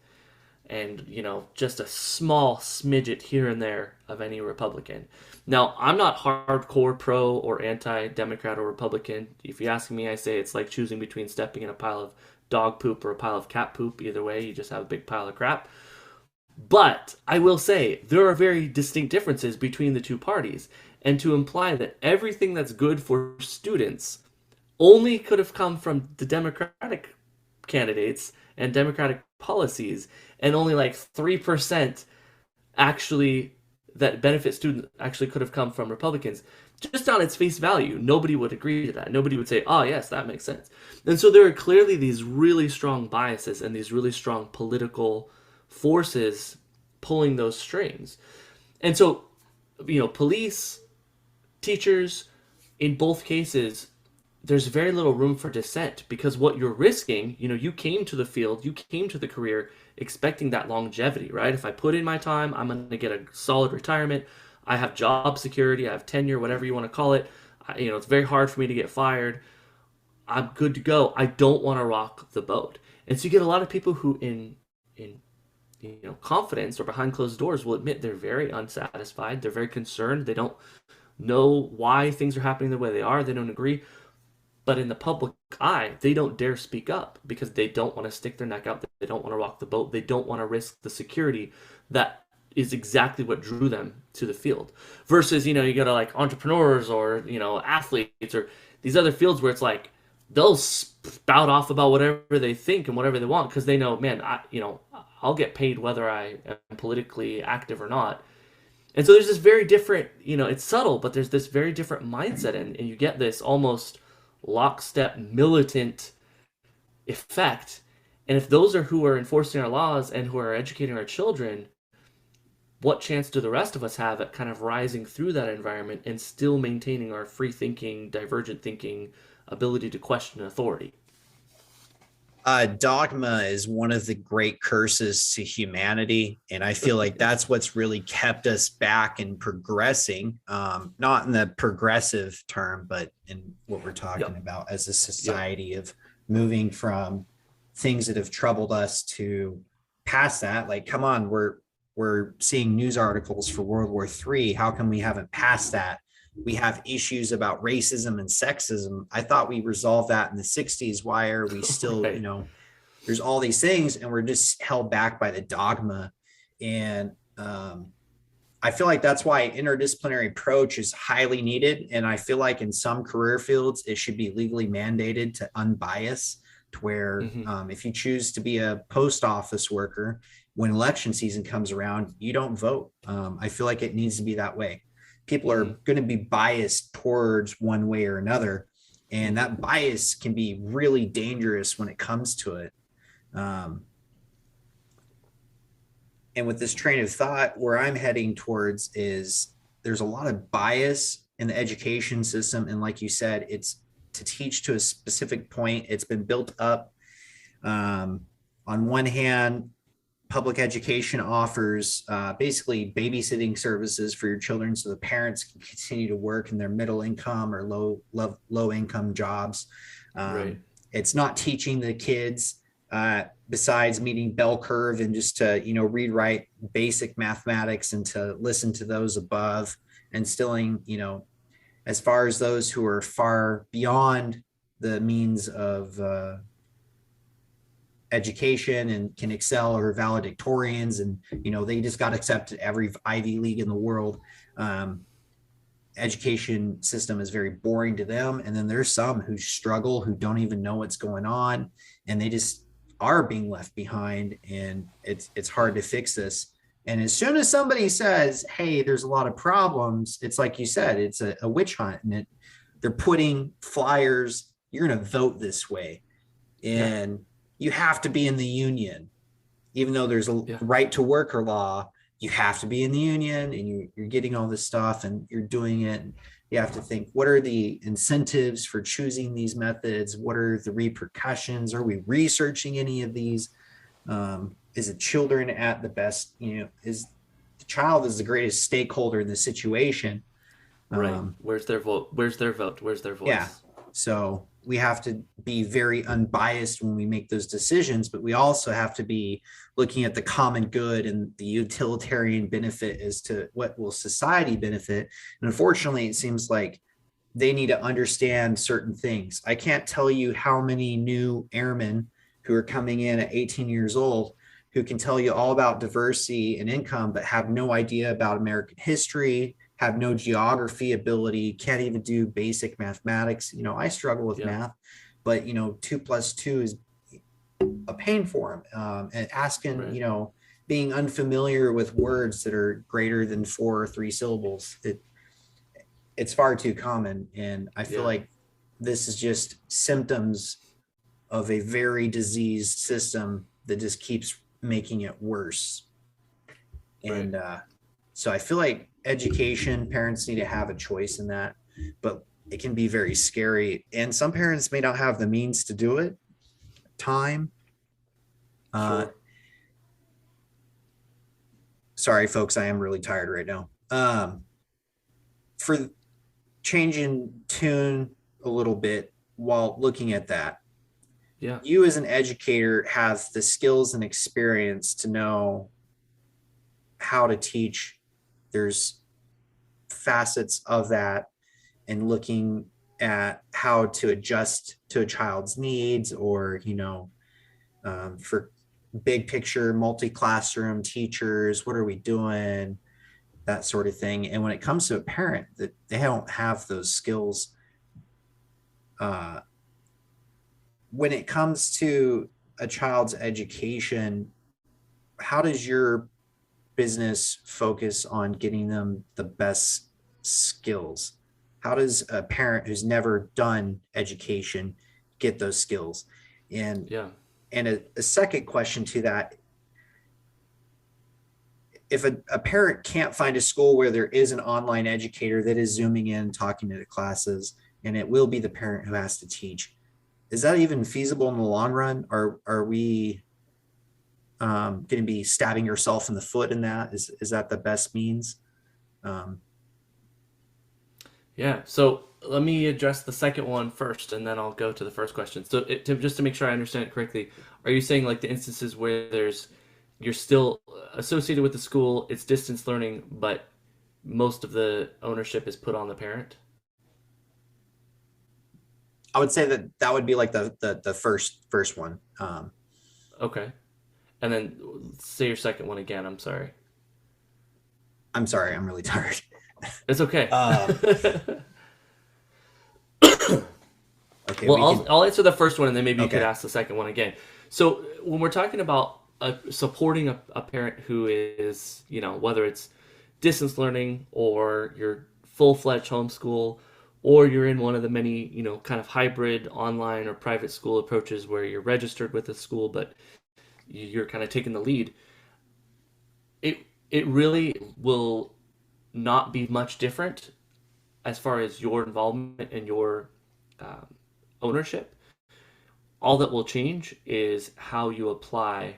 and just a small smidget here and there of any Republican. Now, I'm not hardcore pro or anti-Democrat or Republican. If you ask me, I say it's like choosing between stepping in a pile of dog poop or a pile of cat poop. Either way, you just have a big pile of crap. But I will say there are very distinct differences between the two parties, and to imply that everything that's good for students only could have come from the Democratic candidates and Democratic policies, and only like 3% actually that benefit students actually could have come from Republicans. Just on its face value, nobody would agree to that. Nobody would say, oh, yes, that makes sense. And so there are clearly these really strong biases and these really strong political forces pulling those strings. And so, police, teachers, in both cases, there's very little room for dissent, because what you're risking, you came to the field, you came to the career expecting that longevity, right? If I put in my time, I'm going to get a solid retirement. I have job security, I have tenure, whatever you want to call it. It's very hard for me to get fired. I'm good to go. I don't want to rock the boat. And so you get a lot of people who in confidence or behind closed doors will admit they're very unsatisfied. They're very concerned. They don't know why things are happening the way they are. They don't agree. But in the public eye, they don't dare speak up because they don't want to stick their neck out. They don't want to rock the boat. They don't want to risk the security that is exactly what drew them to the field. Versus, you go to like entrepreneurs or, athletes or these other fields where it's like they'll spout off about whatever they think and whatever they want because they know, man, I'll get paid whether I am politically active or not. And so there's this very different, it's subtle, but there's this very different mindset, and you get this almost lockstep militant effect. And if those are who are enforcing our laws and who are educating our children, what chance do the rest of us have at kind of rising through that environment and still maintaining our free thinking, divergent thinking, ability to question authority? Dogma is one of the great curses to humanity. And I feel like that's what's really kept us back in progressing, not in the progressive term, but in what we're talking about as a society of moving from things that have troubled us to past that. Like, come on, we're seeing news articles for World War III. How come we haven't passed that? We have issues about racism and sexism. I thought we resolved that in the 60s. Why are we still, Right. There's all these things and we're just held back by the dogma. And I feel like that's why interdisciplinary approach is highly needed. And I feel like in some career fields, it should be legally mandated to unbias, to where if you choose to be a post office worker, when election season comes around, you don't vote. I feel like it needs to be that way. People are going to be biased towards one way or another. And that bias can be really dangerous when it comes to it. And with this train of thought, where I'm heading towards is there's a lot of bias in the education system. And like you said, it's to teach to a specific point. It's been built up. On one hand, public education offers basically babysitting services for your children so the parents can continue to work in their middle income or low income jobs. Right. It's not teaching the kids besides meeting bell curve and just to, read, write basic mathematics and to listen to those above, instilling, as far as those who are far beyond the means of education and can excel, or valedictorians, and they just got accepted every Ivy League in the world. Education system is very boring to them, and then there's some who struggle, who don't even know what's going on, and they just are being left behind, and it's hard to fix this. And as soon as somebody says, hey, there's a lot of problems, it's like you said, it's a witch hunt, and they're putting flyers, you're going to vote this way, and you have to be in the union, even though there's a right to worker law. You have to be in the union, and you're getting all this stuff, and you're doing it. And you have to think, what are the incentives for choosing these methods? What are the repercussions? Are we researching any of these? Is it children at the best? Is the child is the greatest stakeholder in the situation? Right. Where's their vote? Where's their vote? Where's their voice? Yeah. So we have to be very unbiased when we make those decisions, but we also have to be looking at the common good and the utilitarian benefit as to what will society benefit. And unfortunately, it seems like they need to understand certain things. I can't tell you how many new airmen who are coming in at 18 years old who can tell you all about diversity and income, but have no idea about American history, have no geography ability, can't even do basic mathematics. I struggle with math, but 2 + 2 is a pain for them. And asking, being unfamiliar with words that are greater than 4 or 3 syllables, it's far too common. And I feel like this is just symptoms of a very diseased system that just keeps making it worse. And so I feel like education, parents need to have a choice in that, but it can be very scary. And some parents may not have the means to do it. Time. Sorry, folks, I am really tired right now. For changing tune a little bit while looking at that, you as an educator have the skills and experience to know how to teach. There's facets of that, and looking at how to adjust to a child's needs, or for big picture multi-classroom teachers, what are we doing, that sort of thing. And when it comes to a parent that they don't have those skills, when it comes to a child's education, how does your business focus on getting them the best skills? How does a parent who's never done education get those skills? And a second question to that, if a parent can't find a school where there is an online educator that is zooming in, talking to the classes, and it will be the parent who has to teach, is that even feasible in the long run? Or are we going to be stabbing yourself in the foot in that? Is that the best means? So let me address the second one first, and then I'll go to the first question. So just to make sure I understand it correctly, are you saying like the instances where you're still associated with the school, it's distance learning, but most of the ownership is put on the parent? I would say that would be like the first one. Okay. And then say your second one again. I'm sorry. I'm sorry. I'm really tired. It's okay. Okay. Well, I'll answer the first one, and then maybe you could ask the second one again. So when we're talking about supporting a parent who is, whether it's distance learning or you're full-fledged homeschool, or you're in one of the many, kind of hybrid online or private school approaches where you're registered with a school, but you're kind of taking the lead, it really will not be much different as far as your involvement and your ownership. All that will change is how you apply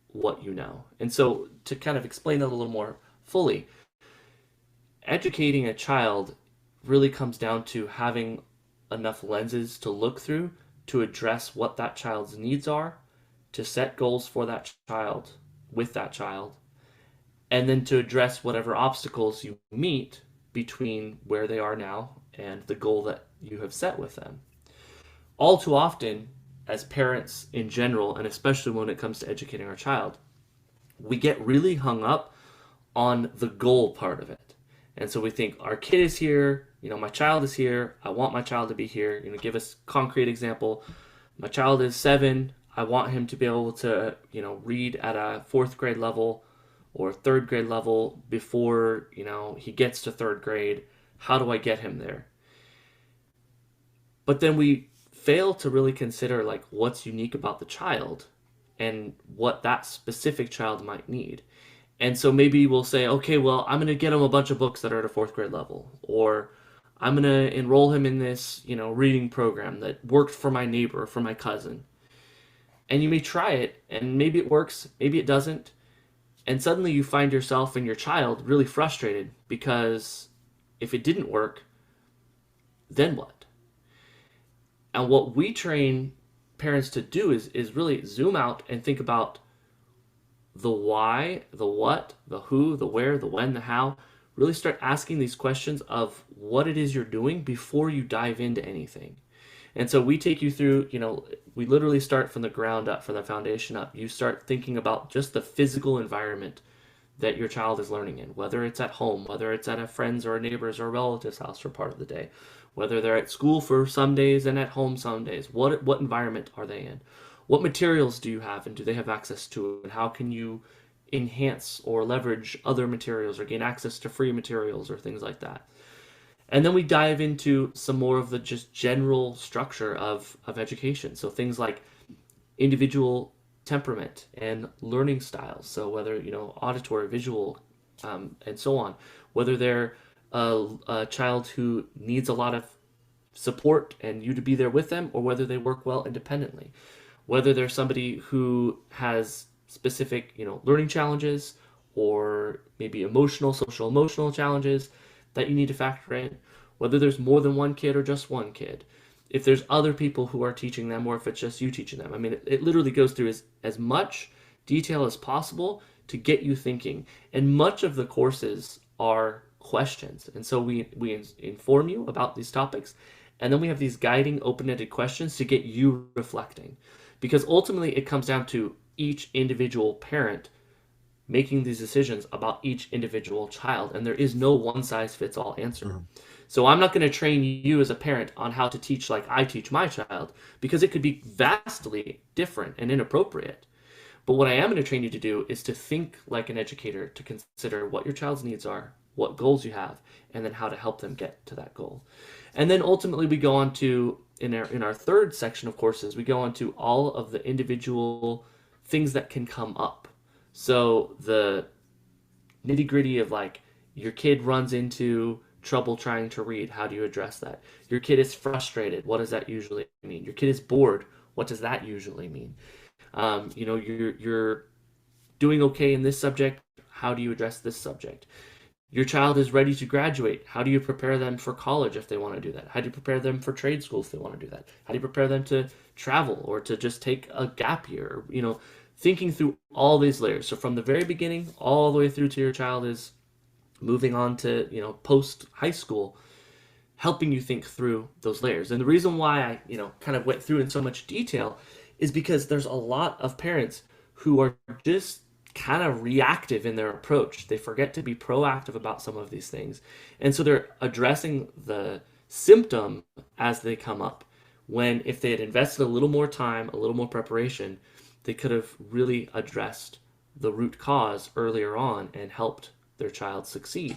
what you know. And so to kind of explain that a little more fully, educating a child really comes down to having enough lenses to look through to address what that child's needs are, to set goals for that child with that child, and then to address whatever obstacles you meet between where they are now and the goal that you have set with them. All too often, as parents in general, and especially when it comes to educating our child, we get really hung up on the goal part of it. And so we think our kid is here, my child is here, I want my child to be here. Give us a concrete example. My child is 7, I want him to be able to, read at a 4th grade level or 3rd grade level before, he gets to 3rd grade. How do I get him there? But then we fail to really consider like what's unique about the child and what that specific child might need. And so maybe we'll say, okay, well, I'm going to get him a bunch of books that are at a 4th grade level, or I'm going to enroll him in this, reading program that worked for my neighbor, for my cousin. And you may try it, and maybe it works, maybe it doesn't. And suddenly you find yourself and your child really frustrated because if it didn't work, then what? And what we train parents to do is really zoom out and think about the why, the what, the who, the where, the when, the how. Really start asking these questions of what it is you're doing before you dive into anything. And so we take you through, we literally start from the ground up, from the foundation up. You start thinking about just the physical environment that your child is learning in, whether it's at home, whether it's at a friend's or a neighbor's or a relative's house for part of the day, whether they're at school for some days and at home some days. What environment are they in? What materials do you have and do they have access to? And how can you enhance or leverage other materials or gain access to free materials or things like that? And then we dive into some more of the just general structure of education. So things like individual temperament and learning styles. So whether, auditory, visual, and so on, whether they're a child who needs a lot of support and you to be there with them, or whether they work well independently, whether they're somebody who has specific, learning challenges or maybe social emotional challenges that you need to factor in, whether there's more than one kid or just one kid, if there's other people who are teaching them or if it's just you teaching them. I mean, it literally goes through as much detail as possible to get you thinking. And much of the courses are questions. And so we inform you about these topics, and then we have these guiding open-ended questions to get you reflecting. Because ultimately it comes down to each individual parent making these decisions about each individual child, and there is no one-size-fits-all answer. Mm-hmm. So I'm not going to train you as a parent on how to teach like I teach my child, because it could be vastly different and inappropriate. But what I am going to train you to do is to think like an educator, to consider what your child's needs are, what goals you have, and then how to help them get to that goal. And then ultimately we go on to, in our third section of courses, we go on to all of the individual things that can come up. So the nitty-gritty of like your kid runs into trouble trying to read, how do you address that? Your kid is frustrated, what does that usually mean? Your kid is bored, what does that usually mean? You're doing okay in this subject, how do you address this subject? Your child is ready to graduate, how do you prepare them for college if they want to do that? How do you prepare them for trade school if they want to do that? How do you prepare them to travel or to just take a gap year? Thinking through all these layers. So from the very beginning all the way through to your child is moving on to, post high school, helping you think through those layers. And the reason why I, kind of went through in so much detail is because there's a lot of parents who are just kind of reactive in their approach. They forget to be proactive about some of these things. And so they're addressing the symptom as they come up, when if they had invested a little more time, a little more preparation, they could have really addressed the root cause earlier on and helped their child succeed.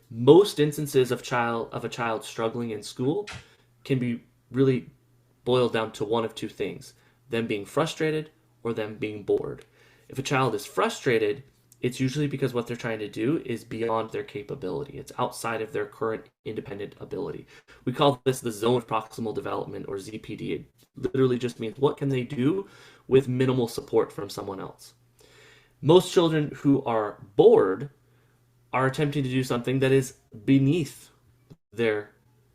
Most instances of a child struggling in school can be really boiled down to one of two things: them being frustrated or them being bored. If a child is frustrated, it's usually because what they're trying to do is beyond their capability. It's outside of their current independent ability. We call this the zone of proximal development, or ZPD. It literally just means what can they do with minimal support from someone else. Most children who are bored are attempting to do something that is beneath their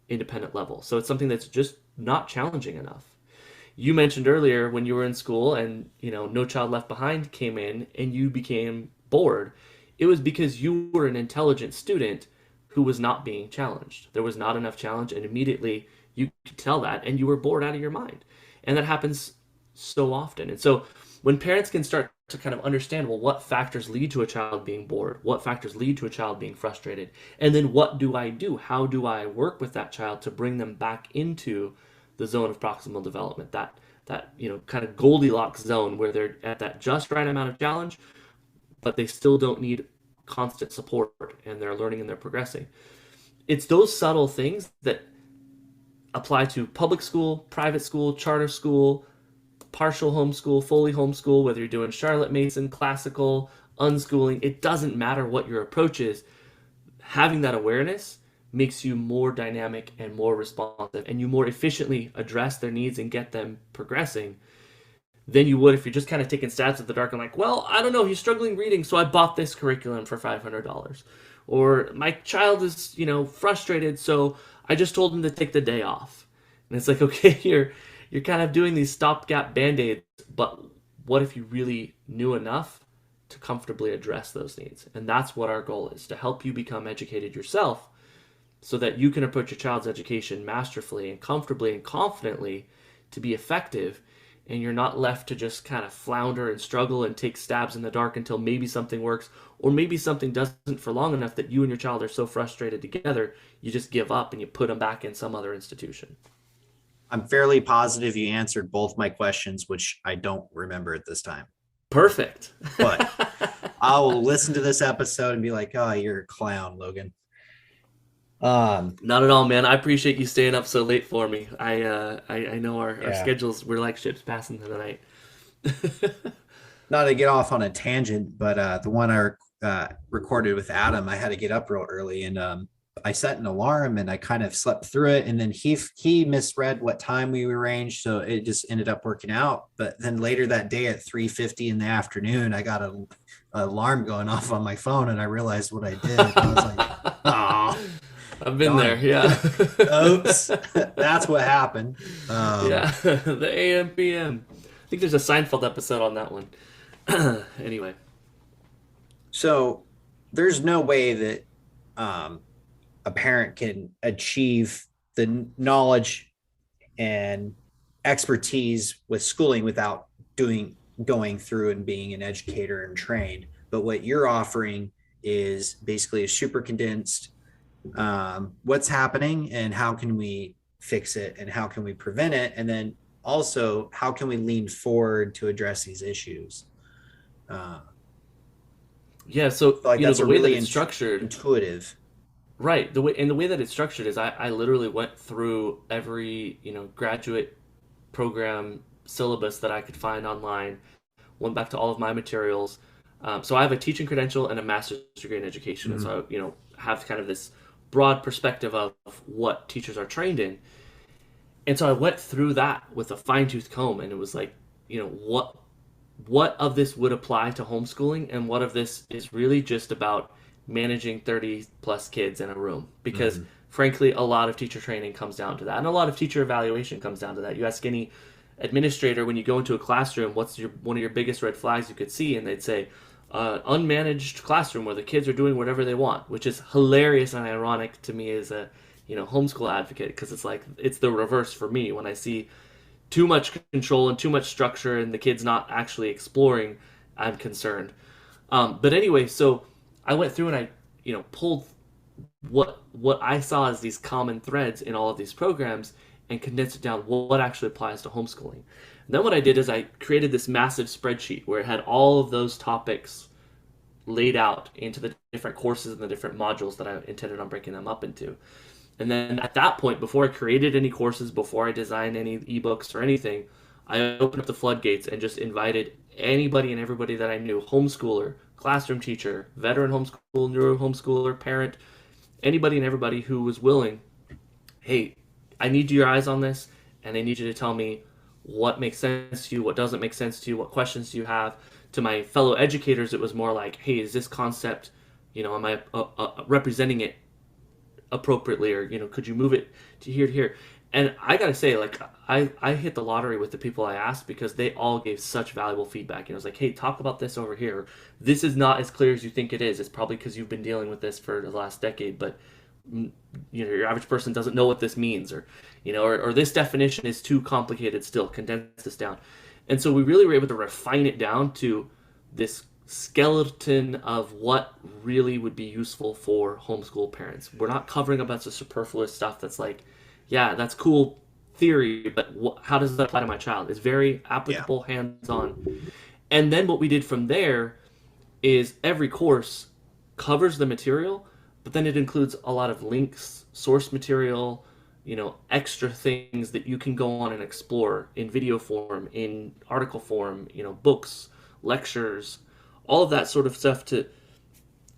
independent level. So it's something that's just not challenging enough. You mentioned earlier when you were in school and, No Child Left Behind came in and you became bored. It was because you were an intelligent student who was not being challenged. There was not enough challenge, and immediately you could tell that, and you were bored out of your mind. And that happens so often. And so when parents can start to kind of understand, well, what factors lead to a child being bored? What factors lead to a child being frustrated? And then what do I do? How do I work with that child to bring them back into the zone of proximal development, that kind of Goldilocks zone where they're at that just right amount of challenge, but they still don't need constant support and they're learning and they're progressing. It's those subtle things that apply to public school, private school, charter school, partial homeschool, fully homeschool, whether you're doing Charlotte Mason, classical, unschooling. It doesn't matter what your approach is. Having that awareness makes you more dynamic and more responsive, and you more efficiently address their needs and get them progressing than you would if you're just kind of taking stabs at the dark and like, well, I don't know, he's struggling reading, so I bought this curriculum for $500. Or my child is, frustrated, so I just told him to take the day off. And it's like, okay, you're kind of doing these stopgap band-aids, but what if you really knew enough to comfortably address those needs? And that's what our goal is, to help you become educated yourself so that you can approach your child's education masterfully and comfortably and confidently to be effective, and you're not left to just kind of flounder and struggle and take stabs in the dark until maybe something works, or maybe something doesn't for long enough that you and your child are so frustrated together, you just give up and you put them back in some other institution. I'm fairly positive you answered both my questions, which I don't remember at this time. Perfect. But I will listen to this episode and be like, oh, you're a clown, Logan. Not at all, man. I appreciate you staying up so late for me. I know our schedules were like ships passing the night. Not to get off on a tangent, but the one I recorded with Adam, I had to get up real early, and I set an alarm and I kind of slept through it, and then he misread what time we arranged, so it just ended up working out. But then later that day at 3:50 in the afternoon, I got an alarm going off on my phone, and I realized what I did. I was like, oh. I've been there, yeah. Oops, that's what happened. The AM PM. I think there's a Seinfeld episode on that one. Anyway, so there's no way that a parent can achieve the knowledge and expertise with schooling without going through and being an educator and trained. But what you're offering is basically a super condensed what's happening and how can we fix it and how can we prevent it, and then also how can we lean forward to address these issues. So like that's the way really that it's structured, intuitive, right? The way that it's structured is I literally went through every graduate program syllabus that I could find online, went back to all of my materials. So I have a teaching credential and a master's degree in education, and so have kind of this broad perspective of what teachers are trained in. And so I went through that with a fine-tooth comb, and it was like, what of this would apply to homeschooling, and what of this is really just about managing 30 plus kids in a room? Because frankly, a lot of teacher training comes down to that, and a lot of teacher evaluation comes down to that. You ask any administrator when you go into a classroom, what's one of your biggest red flags you could see, and they'd say, unmanaged classroom where the kids are doing whatever they want, which is hilarious and ironic to me as a homeschool advocate, because it's like it's the reverse for me. When I see too much control and too much structure and the kids not actually exploring, I'm concerned. But anyway, so I went through and I pulled what I saw as these common threads in all of these programs and condensed it down what actually applies to homeschooling. And then what I did is I created this massive spreadsheet where it had all of those topics laid out into the different courses and the different modules that I intended on breaking them up into. And then at that point, before I created any courses, before I designed any ebooks or anything, I opened up the floodgates and just invited anybody and everybody that I knew, homeschooler, classroom teacher, veteran homeschooler, neuro homeschooler, parent, anybody and everybody who was willing, hey, I need your eyes on this, and I need you to tell me what makes sense to you, what doesn't make sense to you, what questions do you have. To my fellow educators, it was more like, hey, is this concept, am I representing it appropriately, or could you move it to here? And I gotta say, like, I hit the lottery with the people I asked, because they all gave such valuable feedback. It was like, hey, talk about this over here. This is not as clear as you think it is. It's probably because you've been dealing with this for the last decade, but your average person doesn't know what this means, or or this definition is too complicated still, condense this down. And so we really were able to refine it down to this skeleton of what really would be useful for homeschool parents. We're not covering a bunch of superfluous stuff that's like, yeah, that's cool theory, but how does that apply to my child? It's very Yeah. applicable, hands-on. And then what we did from there is every course covers the material, but then it includes a lot of links, source material, extra things that you can go on and explore in video form, in article form, books, lectures, all of that sort of stuff to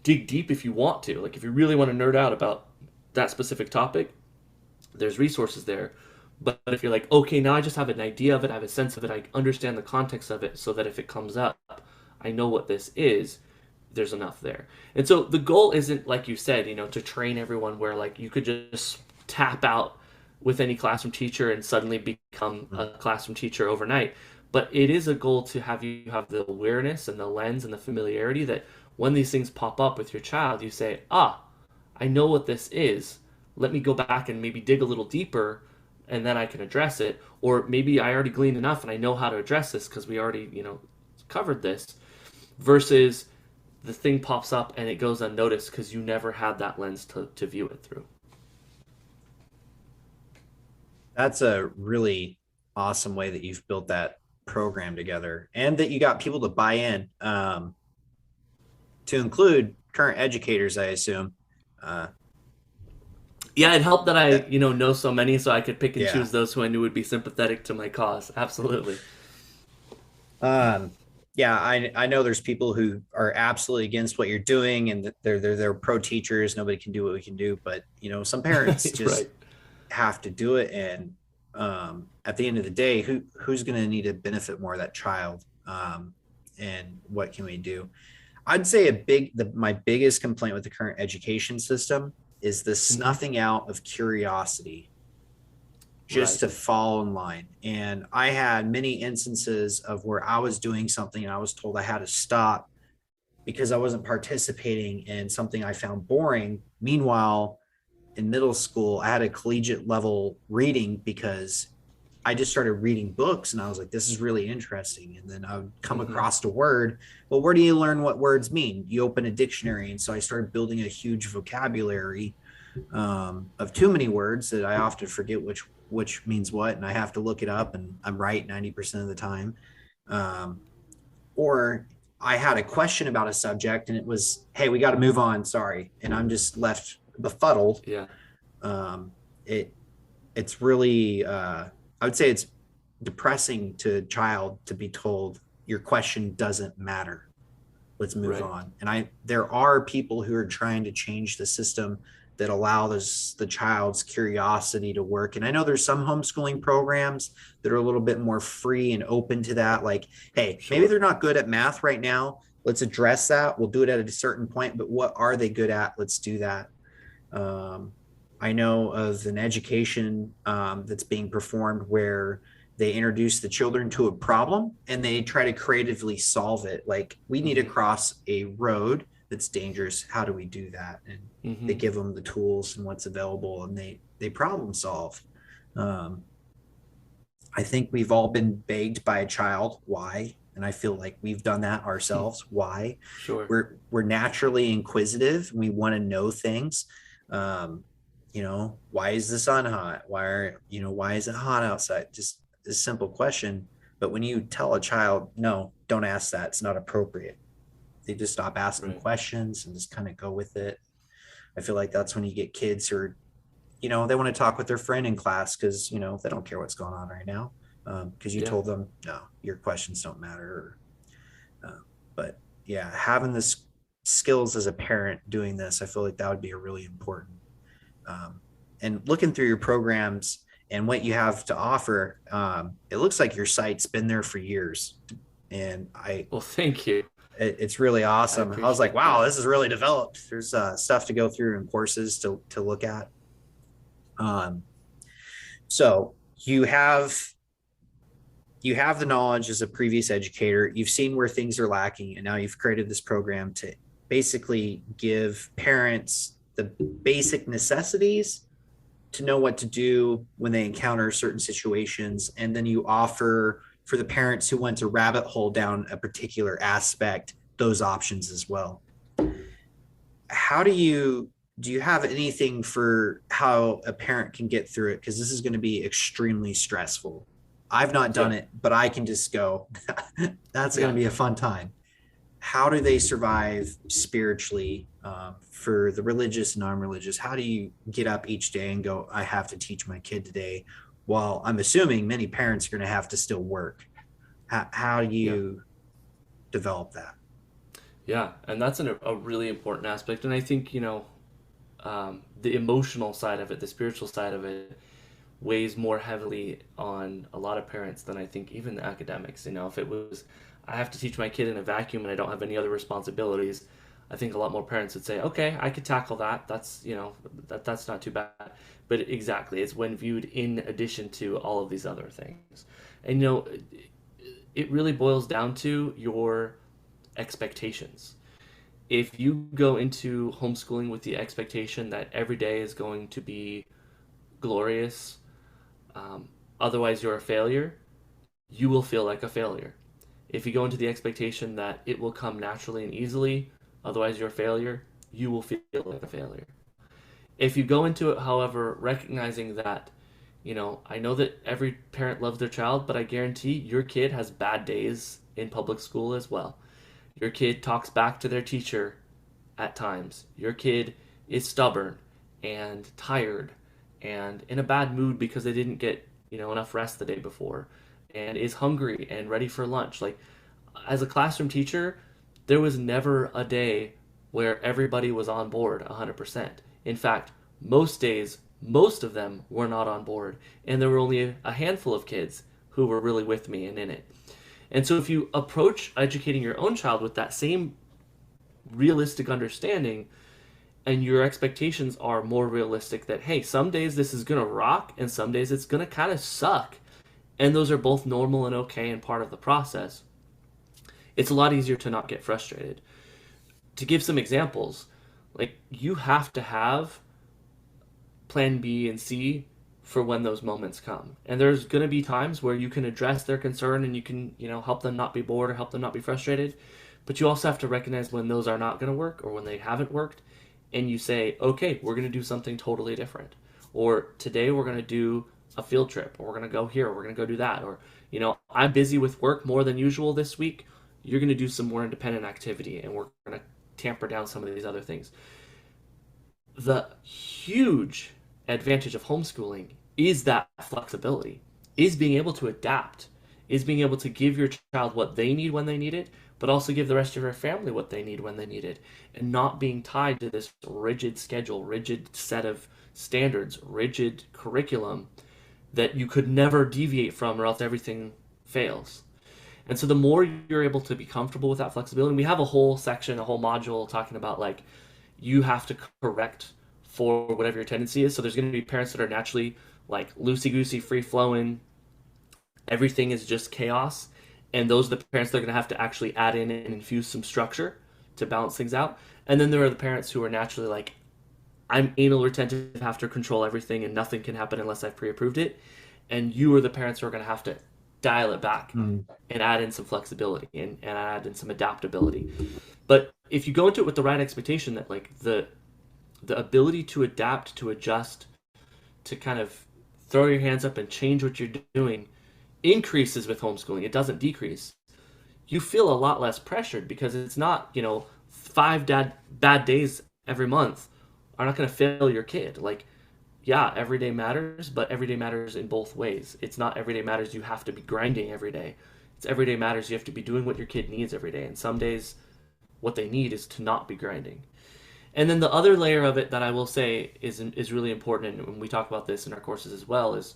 dig deep if you want to. Like if you really want to nerd out about that specific topic, there's resources there. But if you're like, okay, now I just have an idea of it, I have a sense of it, I understand the context of it, so that if it comes up, I know what this is, there's enough there. And so the goal isn't, like you said, to train everyone where like you could just tap out with any classroom teacher and suddenly become a classroom teacher overnight. But it is a goal to have you have the awareness and the lens and the familiarity that when these things pop up with your child, you say, I know what this is. Let me go back and maybe dig a little deeper and then I can address it. Or maybe I already gleaned enough and I know how to address this because we already, covered this. Versus the thing pops up and it goes unnoticed because you never had that lens to view it through. That's a really awesome way that you've built that program together, and that you got people to buy in, to include current educators, I assume. Yeah, it helped that I, know so many, so I could pick and Yeah. choose those who I knew would be sympathetic to my cause. Absolutely. Yeah, I know there's people who are absolutely against what you're doing, and they're pro teachers. Nobody can do what we can do, but some parents just Right. have to do it. And at the end of the day, who's going to need to benefit more, that child? And what can we do? I'd say my biggest complaint with the current education system is the snuffing out of curiosity just to fall in line. And I had many instances of where I was doing something and I was told I had to stop because I wasn't participating in something I found boring. Meanwhile, in middle school, I had a collegiate level reading because I just started reading books and I was like, this is really interesting. And then I would come across a word. Well, where do you learn what words mean? You open a dictionary. And so I started building a huge vocabulary of too many words that I often forget which means what. And I have to look it up, and I'm right 90% of the time. Or I had a question about a subject and it was, hey, we got to move on. Sorry. And I'm just left befuddled. Yeah. It's really, I would say it's depressing to a child to be told your question doesn't matter. Let's move on. And there are people who are trying to change the system that allow the child's curiosity to work. And I know there's some homeschooling programs that are a little bit more free and open to that. Like, hey, maybe they're not good at math right now. Let's address that. We'll do it at a certain point, but what are they good at? Let's do that. I know of an education that's being performed where they introduce the children to a problem and they try to creatively solve it. Like, we need to cross a road that's dangerous. How do we do that? And they give them the tools and what's available, and they problem solve. I think we've all been begged by a child why, and I feel like we've done that ourselves. Why? Sure. We're naturally inquisitive. We want to know things. Why is the sun hot? Why is it hot outside? Just a simple question. But when you tell a child, no, don't ask that, it's not appropriate, they just stop asking questions and just kind of go with it. I feel like that's when you get kids who are, they want to talk with their friend in class because, they don't care what's going on right now. Because you told them, no, your questions don't matter. But yeah, having this skills as a parent doing this, I feel like that would be a really important. And looking through your programs and what you have to offer, it looks like your site's been there for years. And well, thank you. It's really awesome. I was like, wow, this is really developed. There's stuff to go through and courses to look at. So you have the knowledge as a previous educator. You've seen where things are lacking, and now you've created this program to basically give parents the basic necessities to know what to do when they encounter certain situations. And then you offer for the parents who want to rabbit hole down a particular aspect, those options as well. How do you have anything for how a parent can get through it? Because this is going to be extremely stressful. I've not done it, but I can just go, that's going to be a fun time. How do they survive spiritually, for the religious and non-religious? How do you get up each day and go, I have to teach my kid today? While I'm assuming many parents are going to have to still work. How do you develop that? Yeah, and that's a really important aspect. And I think, the emotional side of it, the spiritual side of it, weighs more heavily on a lot of parents than I think even the academics. If it was, I have to teach my kid in a vacuum and I don't have any other responsibilities, I think a lot more parents would say, okay, I could tackle that. That's not too bad. But exactly, it's when viewed in addition to all of these other things. And, it really boils down to your expectations. If you go into homeschooling with the expectation that every day is going to be glorious, otherwise you're a failure, you will feel like a failure. If you go into the expectation that it will come naturally and easily, otherwise you're a failure, you will feel like a failure. If you go into it, however, recognizing that, I know that every parent loves their child, but I guarantee your kid has bad days in public school as well. Your kid talks back to their teacher at times. Your kid is stubborn and tired and in a bad mood because they didn't get, enough rest the day before, and is hungry and ready for lunch. Like, as a classroom teacher, there was never a day where everybody was on board 100%. In fact, most days, most of them were not on board, and there were only a handful of kids who were really with me and in it. And so if you approach educating your own child with that same realistic understanding, and your expectations are more realistic, that, hey, some days this is going to rock and some days it's going to kind of suck, and those are both normal and okay and part of the process, it's a lot easier to not get frustrated. To give some examples, like, you have to have plan B and C for when those moments come. And there's going to be times where you can address their concern and you can, help them not be bored or help them not be frustrated. But you also have to recognize when those are not going to work or when they haven't worked. And you say, okay, we're going to do something totally different. Or today we're going to do a field trip, or we're going to go here, or we're going to go do that. Or, I'm busy with work more than usual this week. You're going to do some more independent activity, and we're going to tamper down some of these other things. The huge advantage of homeschooling is that flexibility, is being able to adapt, is being able to give your child what they need when they need it, but also give the rest of your family what they need when they need it, and not being tied to this rigid schedule, rigid set of standards, rigid curriculum that you could never deviate from, or else everything fails. And so the more you're able to be comfortable with that flexibility, and we have a whole section, a whole module talking about, like, you have to correct for whatever your tendency is. So there's going to be parents that are naturally, like, loosey-goosey, free-flowing, everything is just chaos, and those are the parents that are going to have to actually add in and infuse some structure to balance things out. And then there are the parents who are naturally like, I'm anal retentive, have to control everything, and nothing can happen unless I've pre-approved it. And you are the parents who are going to have to dial it back and add in some flexibility and add in some adaptability. But if you go into it with the right expectation that, like, the ability to adapt, to adjust, to kind of throw your hands up and change what you're doing increases with homeschooling, it doesn't decrease, you feel a lot less pressured, because it's not, 5 bad days every month are not going to fail your kid. Like, yeah, every day matters, but every day matters in both ways. It's not every day matters you have to be grinding every day. It's every day matters you have to be doing what your kid needs every day. And some days what they need is to not be grinding. And then the other layer of it that I will say is really important, and when we talk about this in our courses as well, is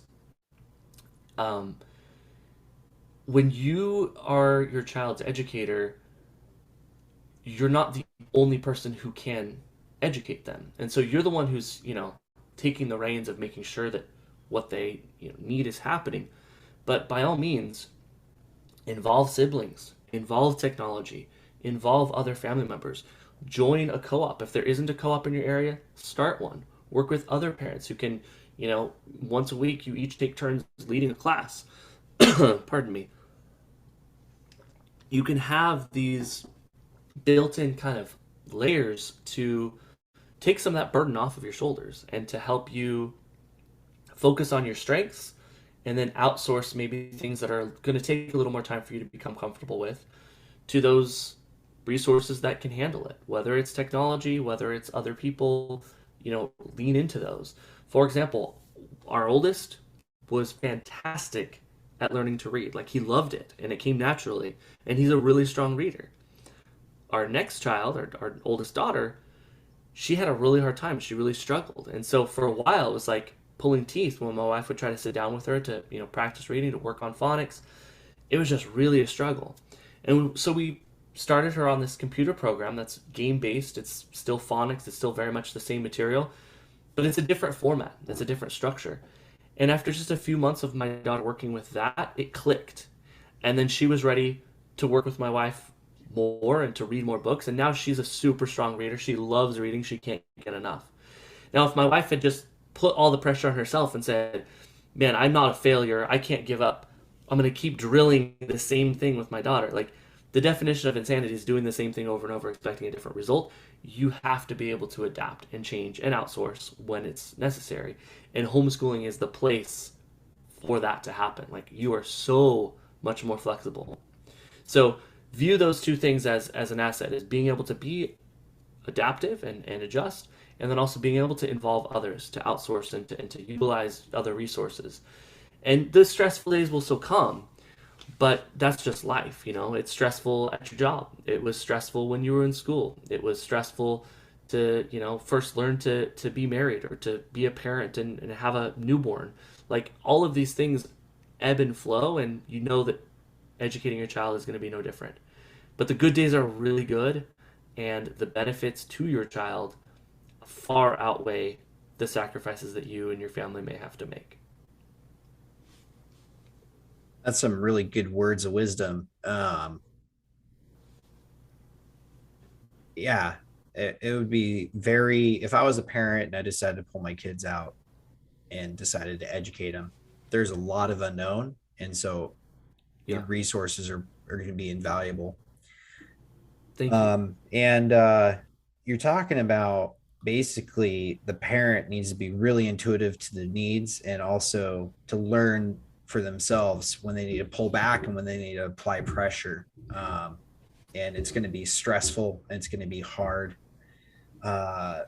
when you are your child's educator, you're not the only person who can educate them. And so you're the one who's, taking the reins of making sure that what they need is happening. But by all means, involve siblings, involve technology, involve other family members, join a co-op. If there isn't a co-op in your area, start one. Work with other parents who can, once a week you each take turns leading a class. Pardon me. you can have these built-in kind of layers to take some of that burden off of your shoulders and to help you focus on your strengths and then outsource maybe things that are going to take a little more time for you to become comfortable with to those resources that can handle it, whether it's technology, whether it's other people, lean into those. For example, our oldest was fantastic at learning to read. Like, he loved it and it came naturally, and he's a really strong reader. Our next child, our oldest daughter, she had a really hard time. She really struggled. And so for a while, it was like pulling teeth when my wife would try to sit down with her to, practice reading, to work on phonics. It was just really a struggle. And so we started her on this computer program that's game based. It's still phonics, it's still very much the same material, but it's a different format, it's a different structure. And after just a few months of my daughter working with that, it clicked. And then she was ready to work with my wife more and to read more books. And now she's a super strong reader. She loves reading. She can't get enough. Now, if my wife had just put all the pressure on herself and said, man, I'm not a failure, I can't give up, I'm going to keep drilling the same thing with my daughter. Like, the definition of insanity is doing the same thing over and over, expecting a different result. You have to be able to adapt and change and outsource when it's necessary. And homeschooling is the place for that to happen. Like, you are so much more flexible. So view those two things as an asset, is being able to be adaptive and adjust, and then also being able to involve others, to outsource and to utilize other resources. And the stressful days will still come, but that's just life. It's stressful at your job. It was stressful when you were in school. It was stressful to first learn to be married or to be a parent and have a newborn. Like, all of these things ebb and flow, and that educating your child is going to be no different. But the good days are really good, and the benefits to your child far outweigh the sacrifices that you and your family may have to make. That's some really good words of wisdom. Yeah, it would be very, if I was a parent and I decided to pull my kids out and decided to educate them, there's a lot of unknown. And so the Yeah. resources are going to be invaluable. Thank you. And you're talking about basically the parent needs to be really intuitive to the needs and also to learn for themselves when they need to pull back and when they need to apply pressure. And it's going to be stressful and it's going to be hard. Uh,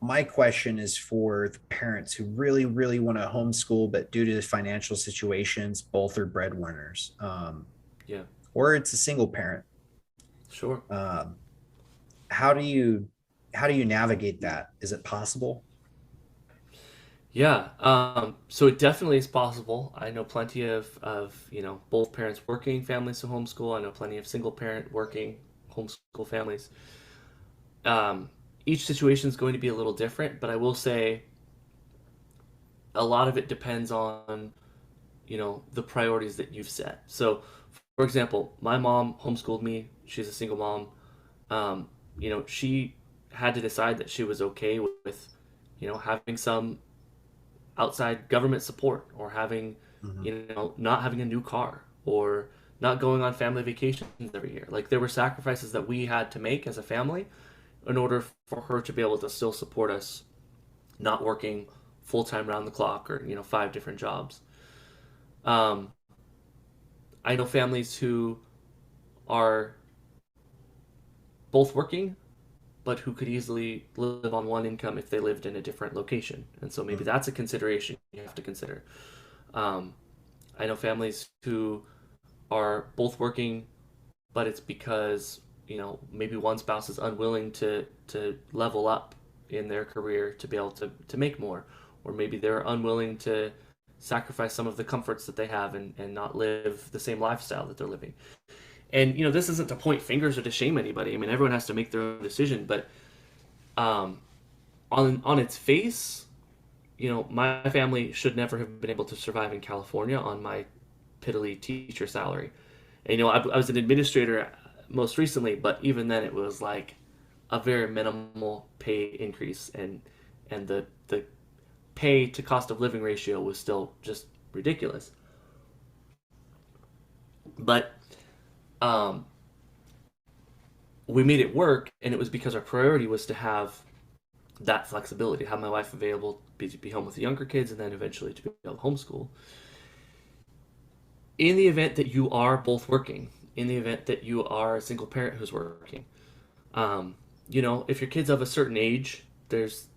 my question is for the parents who really, really want to homeschool, but due to the financial situations, both are breadwinners. Yeah. Or it's a single parent. Sure. How do you navigate that? Is it possible? Yeah. So it definitely is possible. I know plenty of both parents working families who homeschool. I know plenty of single parent working homeschool families. Each situation is going to be a little different, but I will say a lot of it depends on the priorities that you've set. So, for example, my mom homeschooled me. She's a single mom. She had to decide that she was okay with having some outside government support, or having not having a new car, or not going on family vacations every year. Like, there were sacrifices that we had to make as a family in order for her to be able to still support us, not working full time round the clock, or 5 different jobs. um, I know families who are both working, but who could easily live on one income if they lived in a different location. And so maybe that's a consideration you have to consider. Um, I know families who are both working, but it's because maybe one spouse is unwilling to level up in their career to be able to make more, or maybe they're unwilling to sacrifice some of the comforts that they have and not live the same lifestyle that they're living. And this isn't to point fingers or to shame anybody. I mean, everyone has to make their own decision, but um, on its face, my family should never have been able to survive in California on my piddly teacher salary. And, I was an administrator most recently, but even then it was like a very minimal pay increase, and the pay to cost of living ratio was still just ridiculous. But we made it work, and it was because our priority was to have that flexibility, have my wife available to be home with the younger kids, and then eventually to be able to homeschool. In the event that you are both working, in the event that you are a single parent who's working, if your kid's of a certain age, there's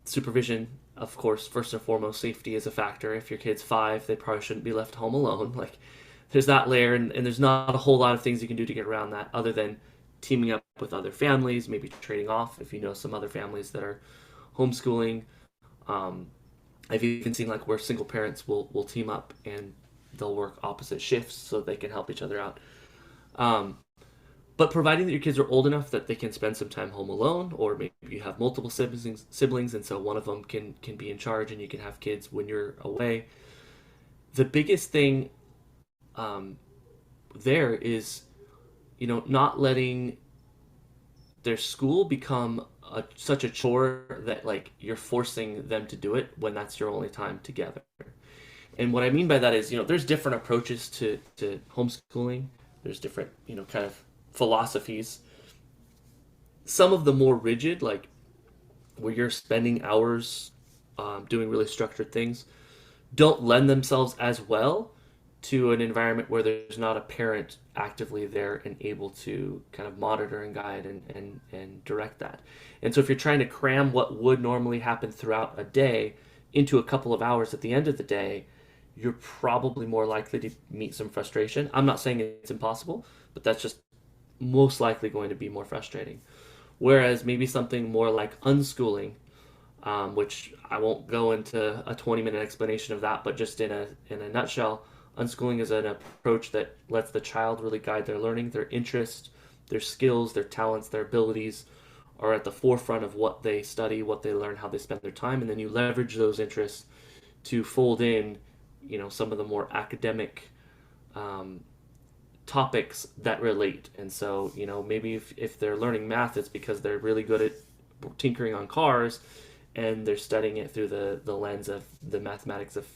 supervision. Of course, first and foremost, safety is a factor. If your kid's 5, they probably shouldn't be left home alone. Like, there's that layer, and there's not a whole lot of things you can do to get around that other than teaming up with other families, maybe trading off if you know some other families that are homeschooling. I've even seen like where single parents will team up and they'll work opposite shifts so they can help each other out. But providing that your kids are old enough that they can spend some time home alone, or maybe you have multiple siblings, and so one of them can be in charge, and you can have kids when you're away. The biggest thing there is, not letting their school become such a chore that like you're forcing them to do it when that's your only time together. And what I mean by that is, there's different approaches to homeschooling. There's different, kind of philosophies. Some of the more rigid, like where you're spending hours doing really structured things, don't lend themselves as well to an environment where there's not a parent actively there and able to kind of monitor and guide and direct that. And so if you're trying to cram what would normally happen throughout a day into a couple of hours at the end of the day, you're probably more likely to meet some frustration. I'm not saying it's impossible, but that's just most likely going to be more frustrating. Whereas maybe something more like unschooling, which I won't go into a 20-minute explanation of that, but just in a nutshell, unschooling is an approach that lets the child really guide their learning, their interests, their skills, their talents, their abilities are at the forefront of what they study, what they learn, how they spend their time, and then you leverage those interests to fold in, some of the more academic topics that relate. And so, maybe if they're learning math, it's because they're really good at tinkering on cars, and they're studying it through the lens of the mathematics of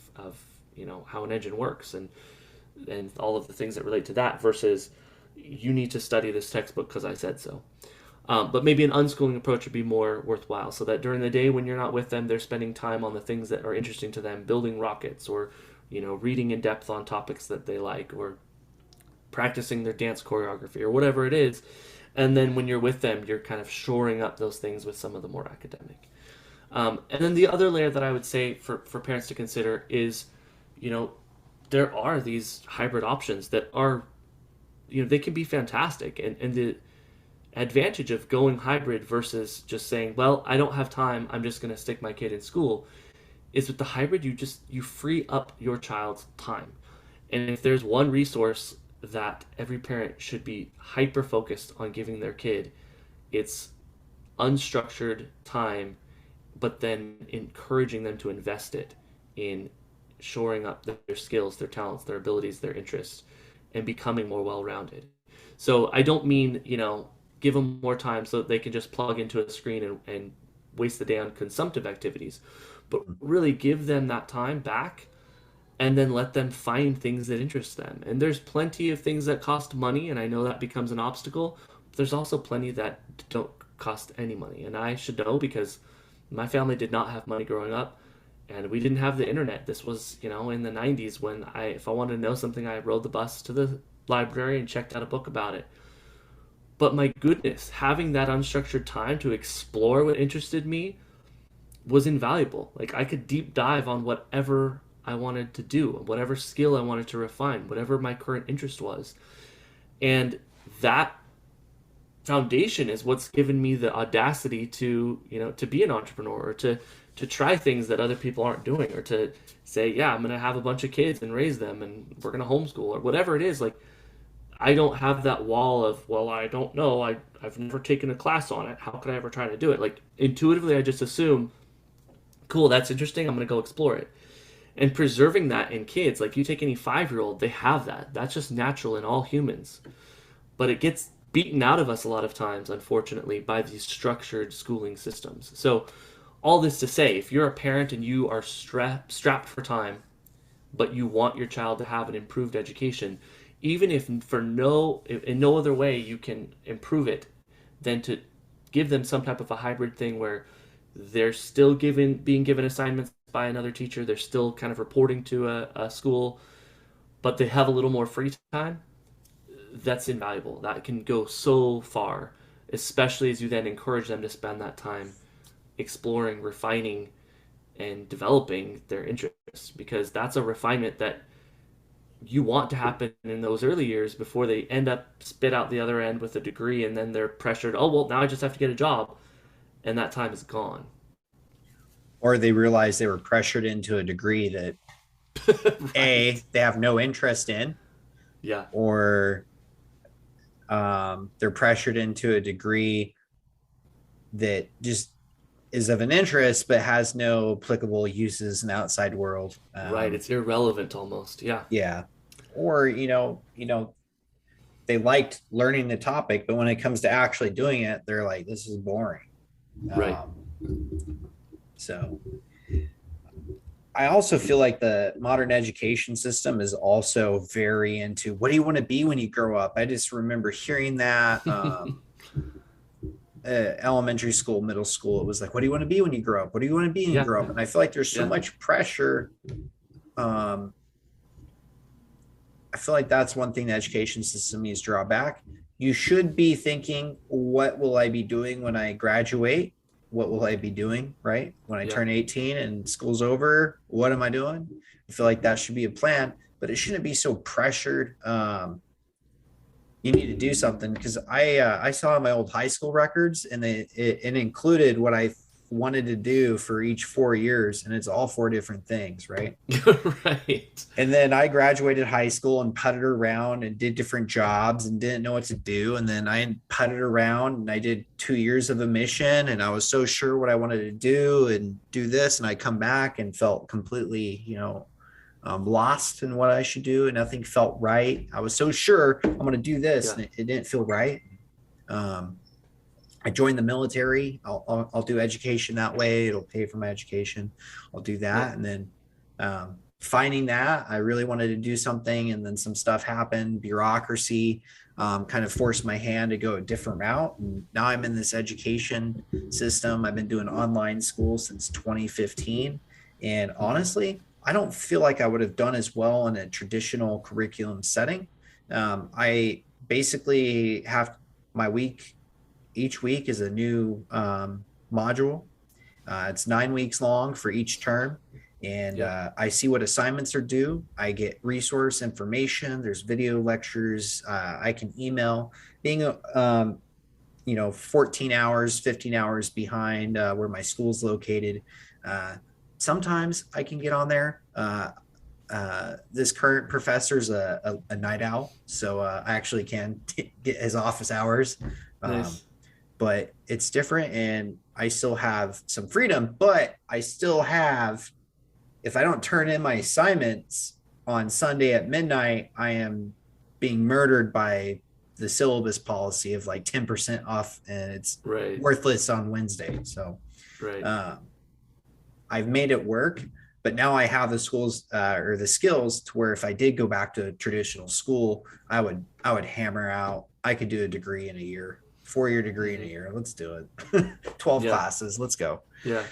how an engine works and all of the things that relate to that, versus you need to study this textbook because I said so. But maybe an unschooling approach would be more worthwhile, so that during the day when you're not with them, they're spending time on the things that are interesting to them, building rockets, or reading in depth on topics that they like, or practicing their dance choreography, or whatever it is. And then when you're with them, you're kind of shoring up those things with some of the more academic. And then the other layer that I would say for parents to consider is, there are these hybrid options that are, they can be fantastic. And the advantage of going hybrid versus just saying, well, I don't have time, I'm just going to stick my kid in school, is with the hybrid, you free up your child's time. And if there's one resource that every parent should be hyper focused on giving their kid, it's unstructured time, but then encouraging them to invest it in shoring up their skills, their talents, their abilities, their interests, and becoming more well-rounded. So I don't mean, give them more time so that they can just plug into a screen and waste the day on consumptive activities, but really give them that time back and then let them find things that interest them. And there's plenty of things that cost money, and I know that becomes an obstacle, but there's also plenty that don't cost any money. And I should know because my family did not have money growing up, and we didn't have the internet. This was, in the 90s when if I wanted to know something, I rode the bus to the library and checked out a book about it. But my goodness, having that unstructured time to explore what interested me was invaluable. Like, I could deep dive on whatever I wanted to do, whatever skill I wanted to refine, whatever my current interest was. And that foundation is what's given me the audacity to, to be an entrepreneur, or to try things that other people aren't doing, or to say, yeah, I'm going to have a bunch of kids and raise them, and we're going to homeschool, or whatever it is. Like, I don't have that wall of, well, I don't know, I've never taken a class on it, how could I ever try to do it? Like, intuitively, I just assume, cool, that's interesting, I'm going to go explore it. And preserving that in kids, like, you take any 5-year-old, they have that. That's just natural in all humans. But it gets beaten out of us a lot of times, unfortunately, by these structured schooling systems. So all this to say, if you're a parent and you are strapped for time, but you want your child to have an improved education, even if in no other way you can improve it than to give them some type of a hybrid thing where they're still being given assignments by another teacher, they're still kind of reporting to a school, but they have a little more free time. That's invaluable. That can go so far, especially as you then encourage them to spend that time exploring, refining, and developing their interests, because that's a refinement that you want to happen in those early years before they end up spit out the other end with a degree, and then they're pressured, oh well, now I just have to get a job, and that time is gone. Or they realize they were pressured into a degree that Right. they have no interest in, Yeah. or they're pressured into a degree that just is of an interest but has no applicable uses in the outside world. Right. It's irrelevant almost. Yeah. Yeah. Or they liked learning the topic, but when it comes to actually doing it, they're like, this is boring. Right. So I also feel like the modern education system is also very into, what do you want to be when you grow up? I just remember hearing that elementary school, middle school. It was like, what do you want to be when you grow up? What do you want to be when you Yeah. grow up? And I feel like there's so Yeah. much pressure. I feel like that's one thing the education system needs to draw back. You should be thinking, what will I be doing when I graduate? What will I be doing, right? When I Yeah. turn 18 and school's over, what am I doing? I feel like that should be a plan, but it shouldn't be so pressured. You need to do something, because I saw my old high school records, and it included what I wanted to do for each 4 years, and it's all four different things, right? Right. And then I graduated high school and putted around and did different jobs and didn't know what to do. And then I putted around and I did 2 years of a mission, and I was so sure what I wanted to do and do this. And I come back and felt completely, lost in what I should do, and nothing felt right. I was so sure I'm going to do this, Yeah. and it didn't feel right. I joined the military. I'll do education that way. It'll pay for my education. I'll do that. Yeah. And then finding that I really wanted to do something, and then some stuff happened, bureaucracy, kind of forced my hand to go a different route. And now I'm in this education system. I've been doing online school since 2015. And honestly, I don't feel like I would have done as well in a traditional curriculum setting. I basically have my week, each week is a new module. It's 9 weeks long for each term. And I see what assignments are due. I get resource information. There's video lectures. I can email. Being 14 hours, 15 hours behind where my school's located. Sometimes I can get on there. This current professor's a night owl, so I actually can get his office hours. Nice. But it's different, and I still have some freedom, but I still have, if I don't turn in my assignments on Sunday at midnight, I am being murdered by the syllabus policy of like 10% off, and it's Right. worthless on Wednesday. So Right. I've made it work, but now I have the schools or the skills to where if I did go back to traditional school, I would hammer out. I could do a degree in a year, 4-year degree in a year. Let's do it. 12 classes. Let's go. Yeah.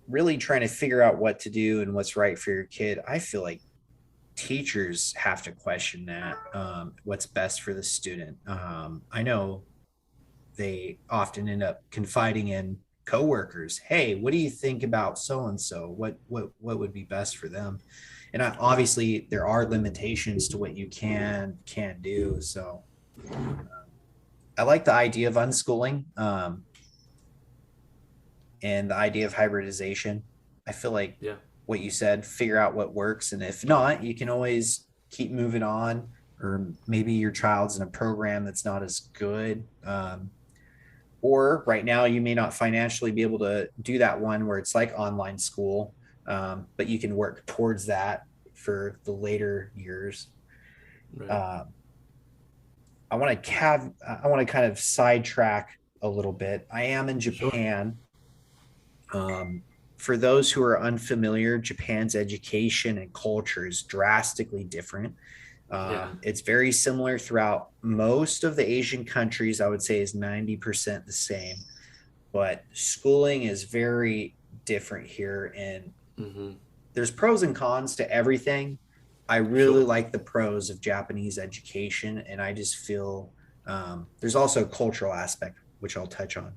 Really trying to figure out what to do and what's right for your kid. I feel like teachers have to question that, what's best for the student. I know they often end up confiding in coworkers. Hey, what do you think about so-and-so? What would be best for them? And obviously there are limitations to what you can do. So I like the idea of unschooling, and the idea of hybridization. I feel like what you said, figure out what works. And if not, you can always keep moving on, or maybe your child's in a program that's not as good. Or right now you may not financially be able to do that one where it's like online school, but you can work towards that for the later years. Right. I want to kind of sidetrack a little bit. I am in Japan for those who are unfamiliar, Japan's education and culture is drastically different. Yeah. It's very similar throughout most of the Asian countries. I would say is 90% the same, but schooling is very different here. And Mm-hmm. there's pros and cons to everything. I really Sure. like the pros of Japanese education, and I just feel there's also a cultural aspect, which I'll touch on.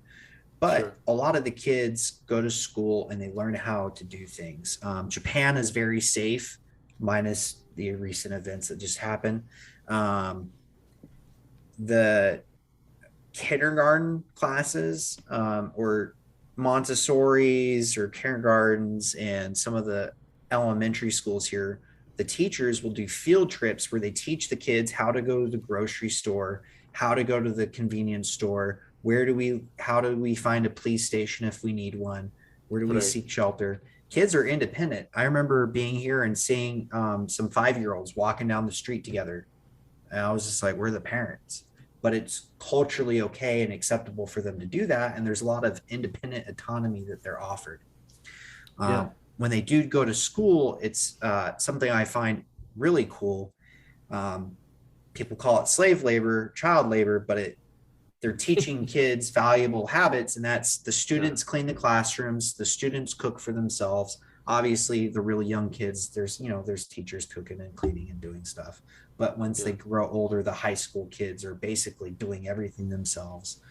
But Sure. a lot of the kids go to school and they learn how to do things. Japan is very safe, minus the recent events that just happened. Um, the kindergarten classes or Montessori's or kindergartens and some of the elementary schools here, the teachers will do field trips where they teach the kids how to go to the grocery store, how to go to the convenience store, how do we find a police station if we need one, where do we Right. seek shelter. Kids are independent. I remember being here and seeing some 5 year olds walking down the street together, and I was just like, we're the parents. But it's culturally okay and acceptable for them to do that. And there's a lot of independent autonomy that they're offered. Yeah. When they do go to school, it's something I find really cool. Um, People call it slave labor, child labor, but they're teaching kids valuable habits, and that's the Yeah. students clean the classrooms, the students cook for themselves. Obviously the really young kids, there's teachers cooking and cleaning and doing stuff, but once they Yeah. grow older, the high school kids are basically doing everything themselves.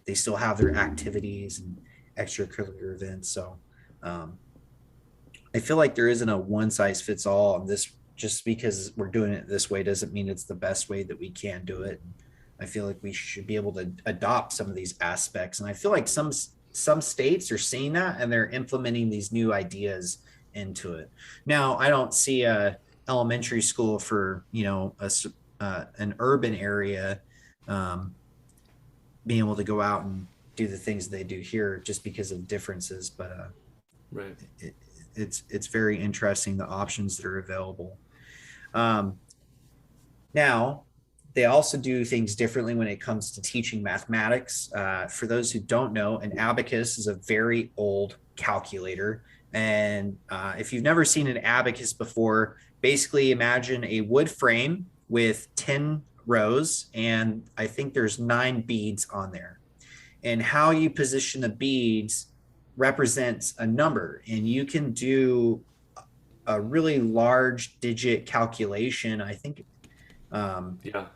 They still have their activities and extracurricular events. So um, I feel like there isn't a one size fits all on this. Just because we're doing it this way doesn't mean it's the best way that we can do it. I feel like we should be able to adopt some of these aspects, and I feel like some states are seeing that and they're implementing these new ideas into it. Now, I don't see a elementary school for an urban area um, being able to go out and do the things they do here just because of differences, but Right. it, it's very interesting the options that are available. Um, Now, they also do things differently when it comes to teaching mathematics. For those who don't know, an abacus is a very old calculator. And if you've never seen an abacus before, basically imagine a wood frame with 10 rows, and I think there's 9 beads on there. And how you position the beads represents a number. And you can do a really large digit calculation. I think um, Yeah.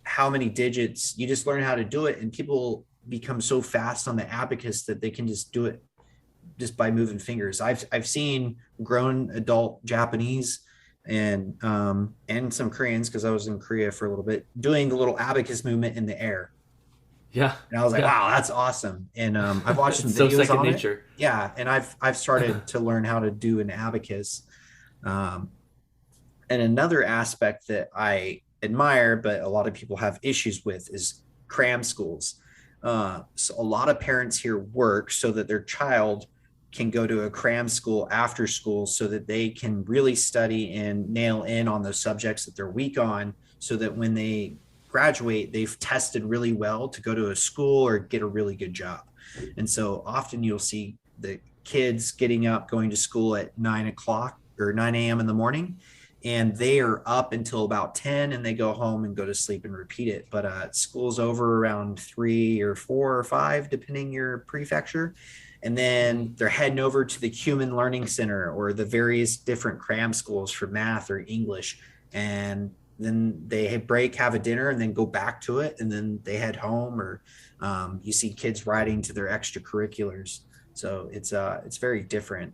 how many digits, you just learn how to do it, and people become so fast on the abacus that they can just do it just by moving fingers. I've seen grown adult Japanese and some Koreans, because I was in Korea for a little bit, doing the little abacus movement in the air, Yeah. and I was like, Yeah. wow, that's awesome. And I've watched some It's so videos second on it. nature. Yeah, and I've started to learn how to do an abacus. um, and another aspect that I admire, but a lot of people have issues with, is cram schools. So a lot of parents here work so that their child can go to a cram school after school so that they can really study and nail in on those subjects that they're weak on, so that when they graduate, they've tested really well to go to a school or get a really good job. And so often you'll see the kids getting up, going to school at 9 o'clock or 9 a.m. in the morning, and they are up until about 10, and they go home and go to sleep and repeat it. But school's over around 3 or 4 or 5, depending your prefecture. And Mm-hmm. then they're heading over to the Human Learning Center or the various different cram schools for math or English. And then they break, have a dinner, and then go back to it. And then they head home, or you see kids riding to their extracurriculars. So it's very different.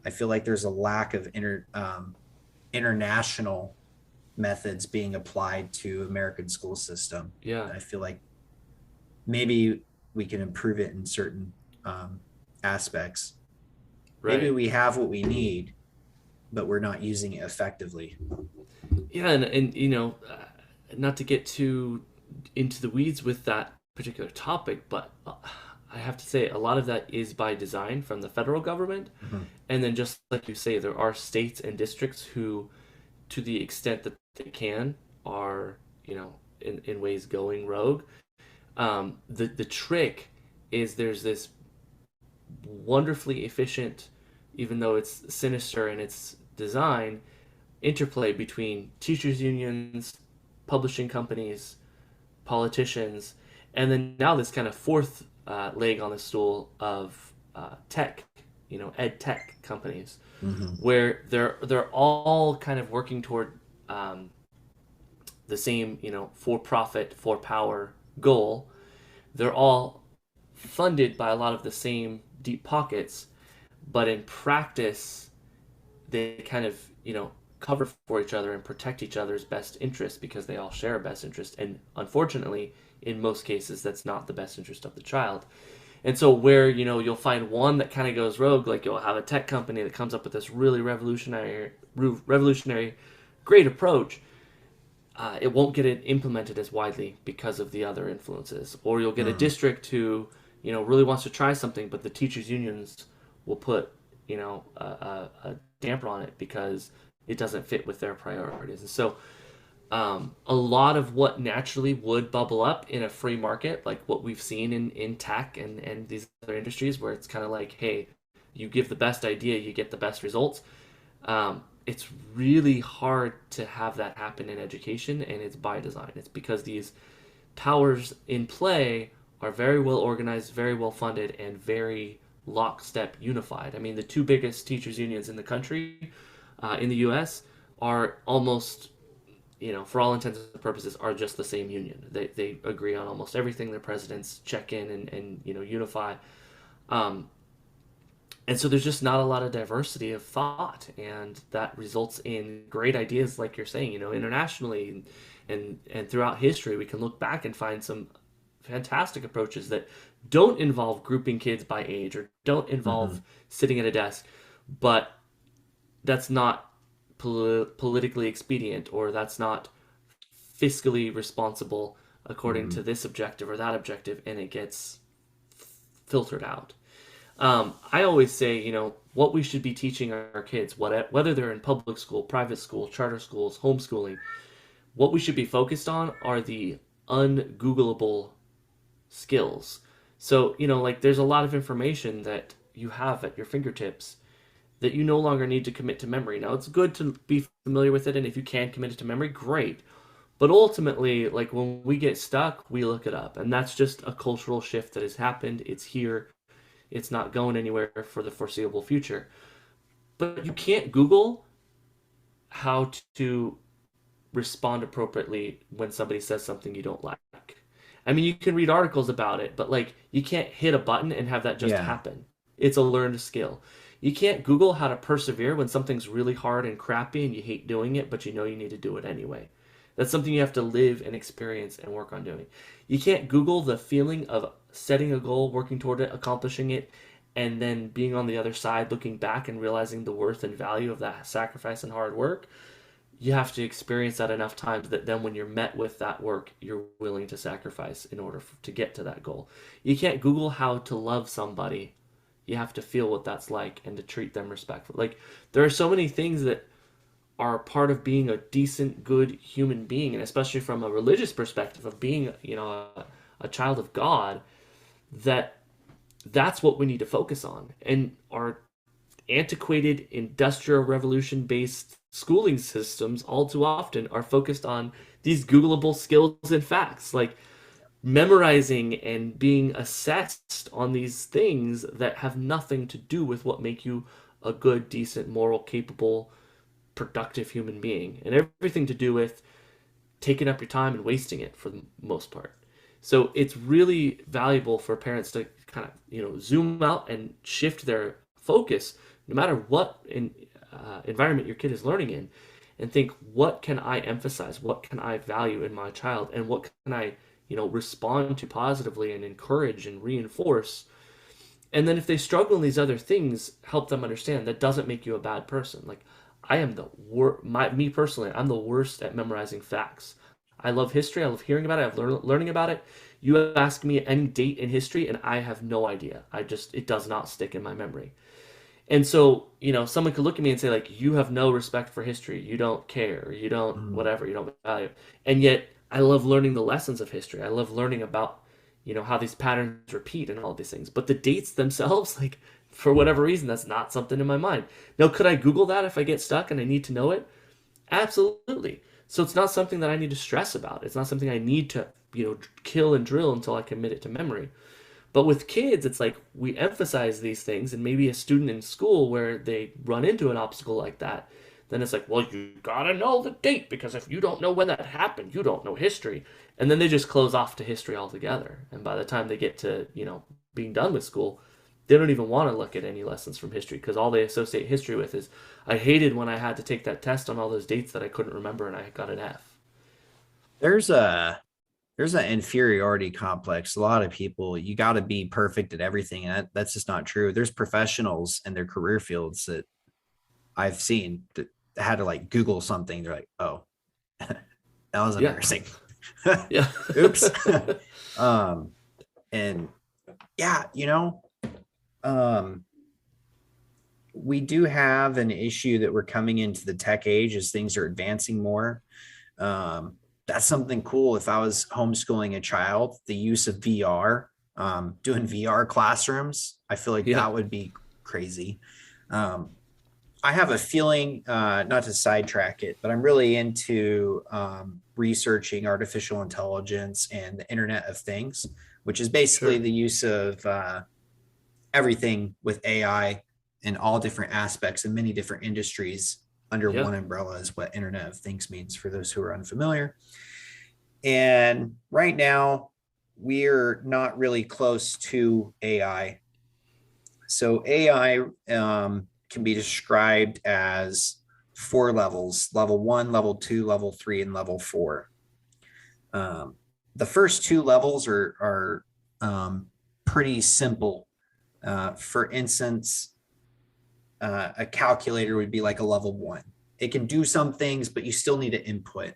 I feel like there's a lack of international methods being applied to American school system. Yeah. I feel like maybe we can improve it in certain aspects. Maybe Right. we have what we need, but we're not using it effectively. Yeah. And not to get too into the weeds with that particular topic, but I have to say a lot of that is by design from the federal government. Mhm. And then just like you say, there are states and districts who, to the extent that they can, are, in ways going rogue. The trick is there's this wonderfully efficient, even though it's sinister in its design, interplay between teachers unions, publishing companies, politicians, and then now this kind of fourth leg on the stool of tech, ed tech companies, Mm-hmm. where they're all kind of working toward the same, for profit, for power goal. They're all funded by a lot of the same deep pockets, but in practice, they kind of, cover for each other and protect each other's best interests because they all share a best interest. And unfortunately, in most cases, that's not the best interest of the child. And so where, you'll find one that kind of goes rogue, like you'll have a tech company that comes up with this really revolutionary, great approach. It won't get it implemented as widely because of the other influences. Or you'll get a district who, really wants to try something, but the teachers unions will put, a damper on it because it doesn't fit with their priorities. And so a lot of what naturally would bubble up in a free market, like what we've seen in tech and these other industries, where it's kind of like, hey, you give the best idea, you get the best results. It's really hard to have that happen in education, and it's by design. It's because these powers in play are very well organized, very well funded, and very lockstep unified. I mean, the two biggest teachers unions in the country, in the U.S., are almost, for all intents and purposes, are just the same union. They agree on almost everything. Their presidents check in and unify. And so there's just not a lot of diversity of thought, and that results in great ideas, like you're saying, internationally and throughout history. We can look back and find some fantastic approaches that don't involve grouping kids by age or don't involve sitting at a desk, but that's not politically expedient, or that's not fiscally responsible according to this objective or that objective, and it gets filtered out. I always say, what we should be teaching our kids, whether they're in public school, private school, charter schools, homeschooling, what we should be focused on are the ungoogleable skills. So, like there's a lot of information that you have at your fingertips that you no longer need to commit to memory. Now, it's good to be familiar with it, and if you can commit it to memory, great. But ultimately, like when we get stuck, we look it up, and that's just a cultural shift that has happened. It's here. It's not going anywhere for the foreseeable future. But you can't Google how to respond appropriately when somebody says something you don't like. I mean, you can read articles about it, but like you can't hit a button and have that just happen. It's a learned skill. You can't Google how to persevere when something's really hard and crappy and you hate doing it, but you know you need to do it anyway. That's something you have to live and experience and work on doing. You can't Google the feeling of setting a goal, working toward it, accomplishing it, and then being on the other side, looking back and realizing the worth and value of that sacrifice and hard work. You have to experience that enough times that then when you're met with that work, you're willing to sacrifice in order to get to that goal. You can't Google how to love somebody. You have to feel what that's like and to treat them respectfully. Like, there are so many things that are part of being a decent, good human being, and especially from a religious perspective of being, a child of God, that's what we need to focus on. And our antiquated industrial revolution based schooling systems all too often are focused on these Googleable skills and facts, like memorizing and being assessed on these things that have nothing to do with what make you a good, decent, moral, capable, productive human being, and everything to do with taking up your time and wasting it for the most part. So it's really valuable for parents to kind of, zoom out and shift their focus, no matter what environment your kid is learning in, and think, what can I emphasize? What can I value in my child? And what can I, respond to positively and encourage and reinforce? And then if they struggle in these other things, help them understand that doesn't make you a bad person. Like, I am me personally, I'm the worst at memorizing facts. I love history. I love hearing about it. I love learning about it. You ask me any date in history, and I have no idea. It does not stick in my memory. And so, someone could look at me and say, like, you have no respect for history. You don't care. You don't whatever. You don't value it. And yet, I love learning the lessons of history. I love learning about, how these patterns repeat and all these things. But the dates themselves, like, for whatever reason, that's not something in my mind. Now, could I Google that if I get stuck and I need to know it? Absolutely. So it's not something that I need to stress about. It's not something I need to, kill and drill until I commit it to memory. But with kids, it's like we emphasize these things, and maybe a student in school where they run into an obstacle like that, then it's like, well, you gotta know the date because if you don't know when that happened, you don't know history. And then they just close off to history altogether. And by the time they get to, being done with school, they don't even want to look at any lessons from history because all they associate history with is, I hated when I had to take that test on all those dates that I couldn't remember and I got an F. There's an inferiority complex. A lot of people, you got to be perfect at everything, and that's just not true. There's professionals in their career fields that I've seen that had to like Google something. They're like, oh, that was embarrassing. Yeah. Oops. And yeah, we do have an issue that we're coming into the tech age as things are advancing more. That's something cool. If I was homeschooling a child, the use of VR, doing VR classrooms, I feel like that would be crazy. I have a feeling, not to sidetrack it, but I'm really into researching artificial intelligence and the Internet of Things, which is basically the use of everything with AI in all different aspects and many different industries under one umbrella is what Internet of Things means for those who are unfamiliar. And right now, we're not really close to AI. So AI can be described as 4 levels: level 1, level 2, level 3, and level 4. The first 2 levels are pretty simple. For instance, a calculator would be like a level 1. It can do some things, but you still need to input.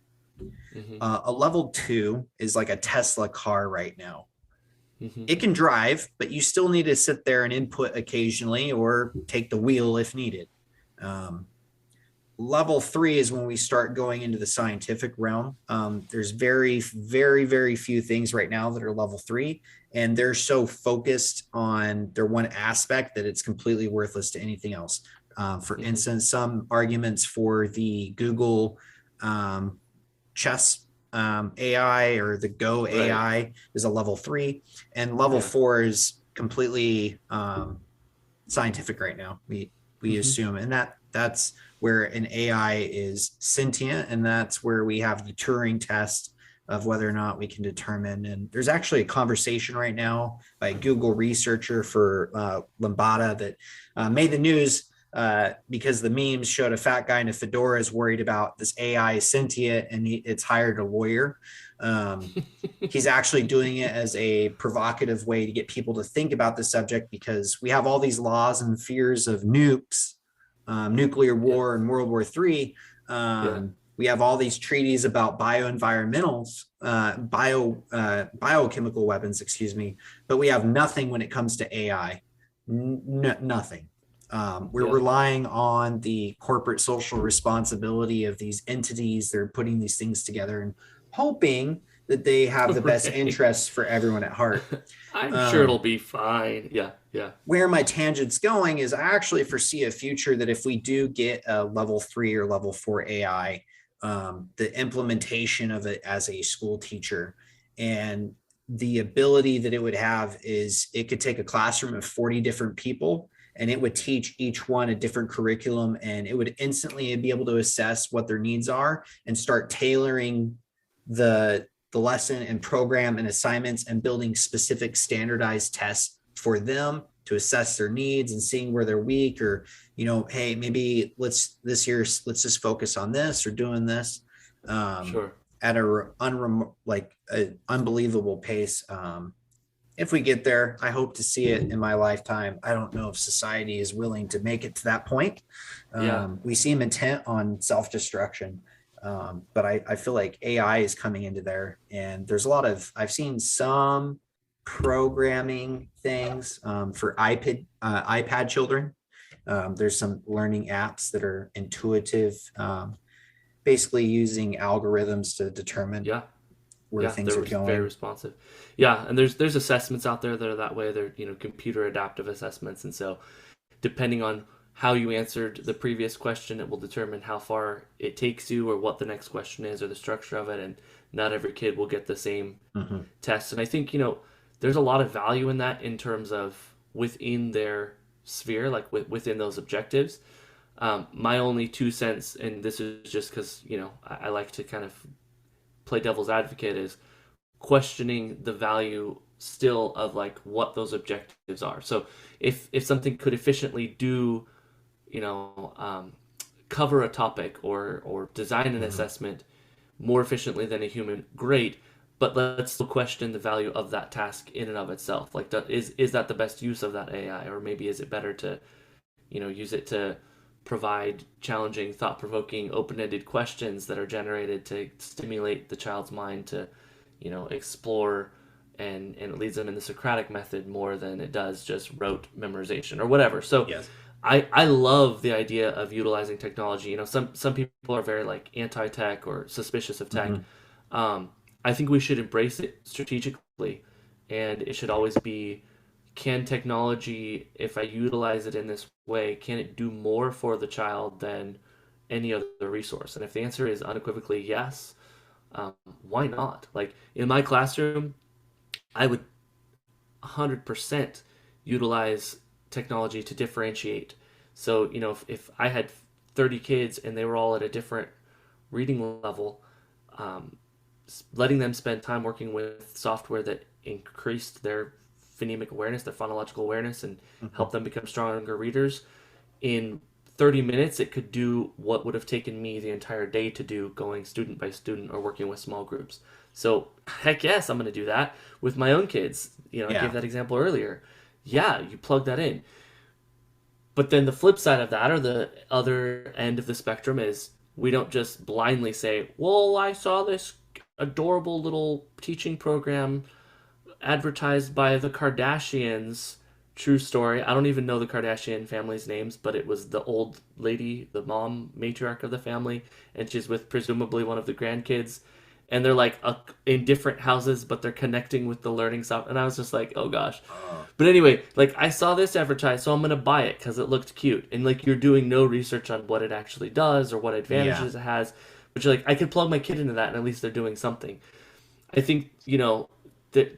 Mm-hmm. A level 2 is like a Tesla car right now. Mm-hmm. It can drive, but you still need to sit there and input occasionally or take the wheel if needed. Level 3 is when we start going into the scientific realm. There's very, very, very few things right now that are level 3, and they're so focused on their one aspect that it's completely worthless to anything else. For instance, some arguments for the Google chess AI or the Go AI is a level 3, and level 4 is completely scientific right now. We assume, and that's where an AI is sentient, and that's where we have the Turing test of whether or not we can determine. And there's actually a conversation right now by a Google researcher for Lambda that made the news because the memes showed a fat guy in a fedora is worried about this AI is sentient, and it's hired a lawyer. He's actually doing it as a provocative way to get people to think about the subject, because we have all these laws and fears of nukes, nuclear war and World War III. We have all these treaties about bioenvironmentals, biochemical weapons, but we have nothing when it comes to AI. Nothing. We're relying on the corporate social responsibility of these entities. They're putting these things together and hoping that they have the best interests for everyone at heart. I'm sure it'll be fine. Yeah. Where my tangent's going is I actually foresee a future that if we do get a level 3 or level 4 AI, the implementation of it as a school teacher and the ability that it would have is it could take a classroom of 40 different people and it would teach each one a different curriculum, and it would instantly be able to assess what their needs are and start tailoring the lesson and program and assignments and building specific standardized tests for them to assess their needs and seeing where they're weak, or, hey, maybe let's just focus on this or doing this at an unbelievable pace. If we get there, I hope to see it in my lifetime. I don't know if society is willing to make it to that point. We seem intent on self-destruction. But I feel like AI is coming into there, and there's I've seen some programming things for iPad children. There's some learning apps that are intuitive, basically using algorithms to determine where Yeah, things they're are very going. responsive. Yeah, and there's assessments out there that are that way. They're, computer adaptive assessments, and so depending on how you answered the previous question, it will determine how far it takes you or what the next question is or the structure of it. And not every kid will get the same Hmm. test. And I think, there's a lot of value in that in terms of within their sphere, like within those objectives. My only 2 cents, and this is just because, I like to kind of play devil's advocate, is questioning the value still of like what those objectives are. So if something could efficiently do, you know, um, cover a topic or design an Hmm. assessment more efficiently than a human, great. But let's still question the value of that task in and of itself. Like, is that the best use of that AI, or maybe is it better to, use it to provide challenging, thought-provoking, open-ended questions that are generated to stimulate the child's mind to, explore, and it leads them in the Socratic method more than it does just rote memorization or whatever. So Yes. I love the idea of utilizing technology. Some people are very like anti-tech or suspicious of tech. Hmm. Um, I think we should embrace it strategically, and it should always be, can technology, if I utilize it in this way, can it do more for the child than any other resource? And if the answer is unequivocally yes, why not? Like in my classroom, I would 100% utilize technology to differentiate. So, if I had 30 kids and they were all at a different reading level, um, letting them spend time working with software that increased their phonemic awareness, their phonological awareness, and Hmm. help them become stronger readers in 30 minutes, it could do what would have taken me the entire day to do, going student by student or working with small groups. So, heck yes, I'm going to do that with my own kids. I gave Yeah. that example earlier. Yeah, you plug that in. But then the flip side of that, or the other end of the spectrum, is we don't just blindly say, well, I saw this adorable little teaching program advertised by the Kardashians. True story. I don't even know the Kardashian family's names, but it was the old lady, the mom, matriarch of the family, and she's with presumably one of the grandkids. And they're like in different houses, but they're connecting with the learning stuff. And I was just like, oh gosh. Oh, But anyway, like I saw this advertised, so I'm gonna buy it because it looked cute. And like you're doing no research on what it actually does or what yeah. advantages it has. But you're like, I could plug my kid into that, and at least they're doing something. I think that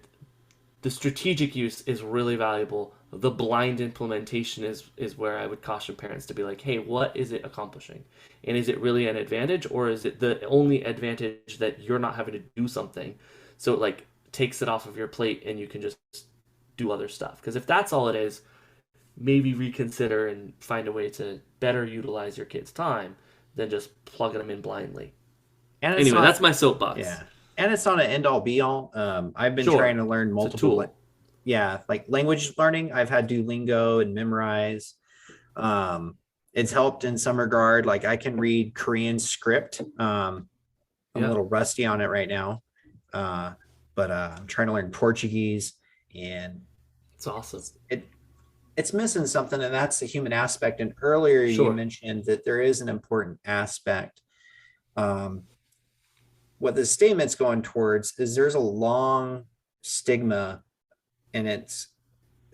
the strategic use is really valuable. The blind implementation is where I would caution parents to be like, hey, what is it accomplishing? And is it really an advantage, or is it the only advantage that you're not having to do something? So it like takes it off of your plate and you can just do other stuff. Because if that's all it is, maybe reconsider and find a way to better utilize your kid's time than just plugging them in blindly. And it's Anyway, that's not, my soapbox. yeah. And it's not an end all be all. I've been trying Sure, to learn it's a multiple, tool. yeah, like language learning. I've had Duolingo and memorize. Um, it's helped in some regard. Like I can read Korean script. I'm a Yeah, little rusty on it right now, uh, but I'm trying to learn Portuguese, and it's awesome. it it's missing something, and that's the human aspect. And earlier you Sure. mentioned that there is an important aspect. Um, what the statement's going towards is there's a long stigma, and it's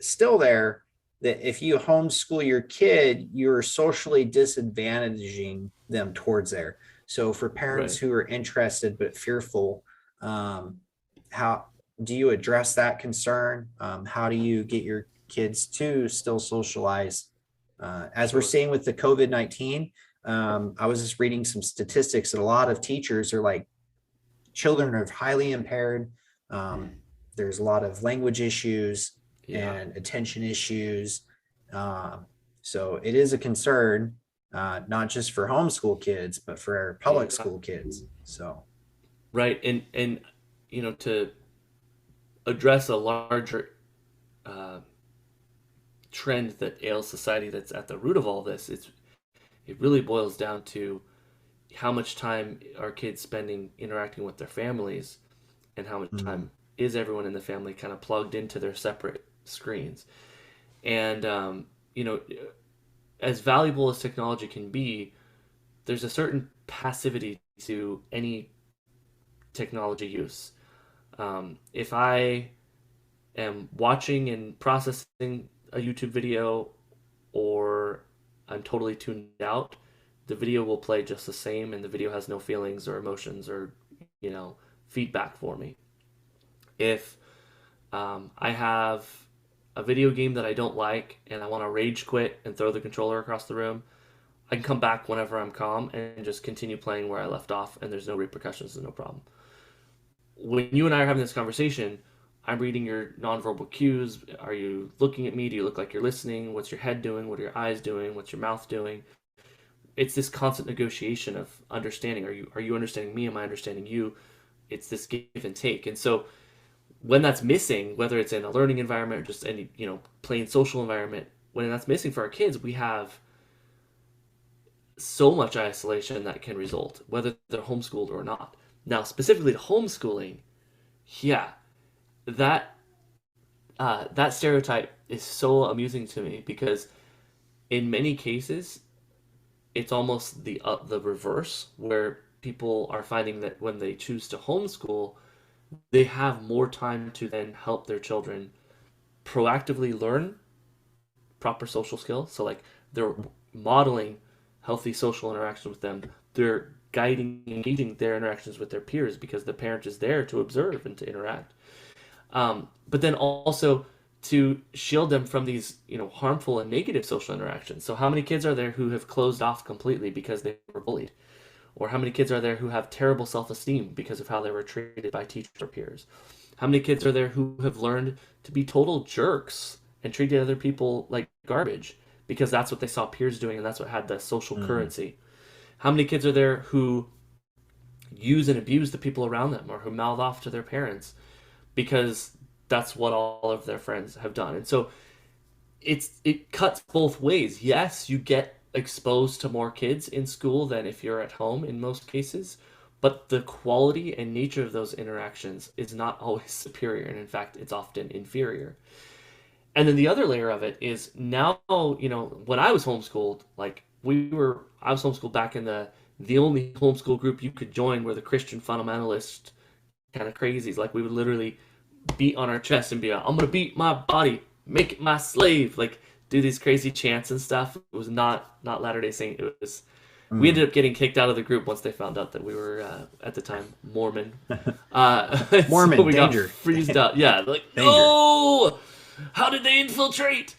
still there, that if you homeschool your kid, you're socially disadvantaging them towards there. So for parents Right. who are interested but fearful, um, how do you address that concern? How do you get your kids to still socialize? As we're Sure. seeing with the COVID-19, I was just reading some statistics that a lot of teachers are like, children are highly impaired. Um, there's a lot of language issues Yeah. and attention issues. Um, so it is a concern, not just for homeschool kids, but for our public Yeah. school kids. So, Right. And to address a larger uh, trend that ails society that's at the root of all this, it really boils down to how much time are kids spending interacting with their families, and how much mm, time is everyone in the family kind of plugged into their separate screens. And as valuable as technology can be, there's a certain passivity to any technology use. If I am watching and processing a YouTube video, or I'm totally tuned out, the video will play just the same, and the video has no feelings or emotions or, you know, feedback for me. If I have a video game that I don't like and I want to rage quit and throw the controller across the room, I can come back whenever I'm calm and just continue playing where I left off, and there's no repercussions and no problem. When you and I are having this conversation, I'm reading your nonverbal cues. Are you looking at me? Do you look like you're listening? What's your head doing? What are your eyes doing? What's your mouth doing? It's this constant negotiation of understanding. Are you understanding me? Am I understanding you? It's this give and take. And so when that's missing, whether it's in a learning environment or just any, you know, plain social environment, when that's missing for our kids, we have so much isolation that can result, whether they're homeschooled or not. Now, specifically to homeschooling, yeah, that that stereotype is so amusing to me because in many cases it's almost the reverse, where people are finding that when they choose to homeschool, they have more time to then help their children proactively learn proper social skills. So like they're modeling healthy social interaction with them. They're guiding, engaging their interactions with their peers because the parent is there to observe and to interact. But then also to shield them from these, you know, harmful and negative social interactions. So how many kids are there who have closed off completely because they were bullied? Or how many kids are there who have terrible self-esteem because of how they were treated by teachers or peers? How many kids are there who have learned to be total jerks and treated other people like garbage because that's what they saw peers doing and that's what had the social currency? How many kids are there who use and abuse the people around them or who mouth off to their parents because that's what all of their friends have done? And so it cuts both ways. Yes, you get exposed to more kids in school than if you're at home in most cases, but the quality and nature of those interactions is not always superior, and in fact it's often inferior. And then the other layer of it is now, you know, when I was homeschooled, like I was homeschooled back in the only homeschool group you could join were the Christian fundamentalist kind of crazies. Like we would literally beat on our chest and be like, I'm gonna beat my body, make it my slave, like do these crazy chants and stuff. It was not Latter-day Saint. It was we ended up getting kicked out of the group once they found out that we were at the time Mormon. Mormon, so we danger. got freezed out. Yeah, like Danger. no, how did they infiltrate?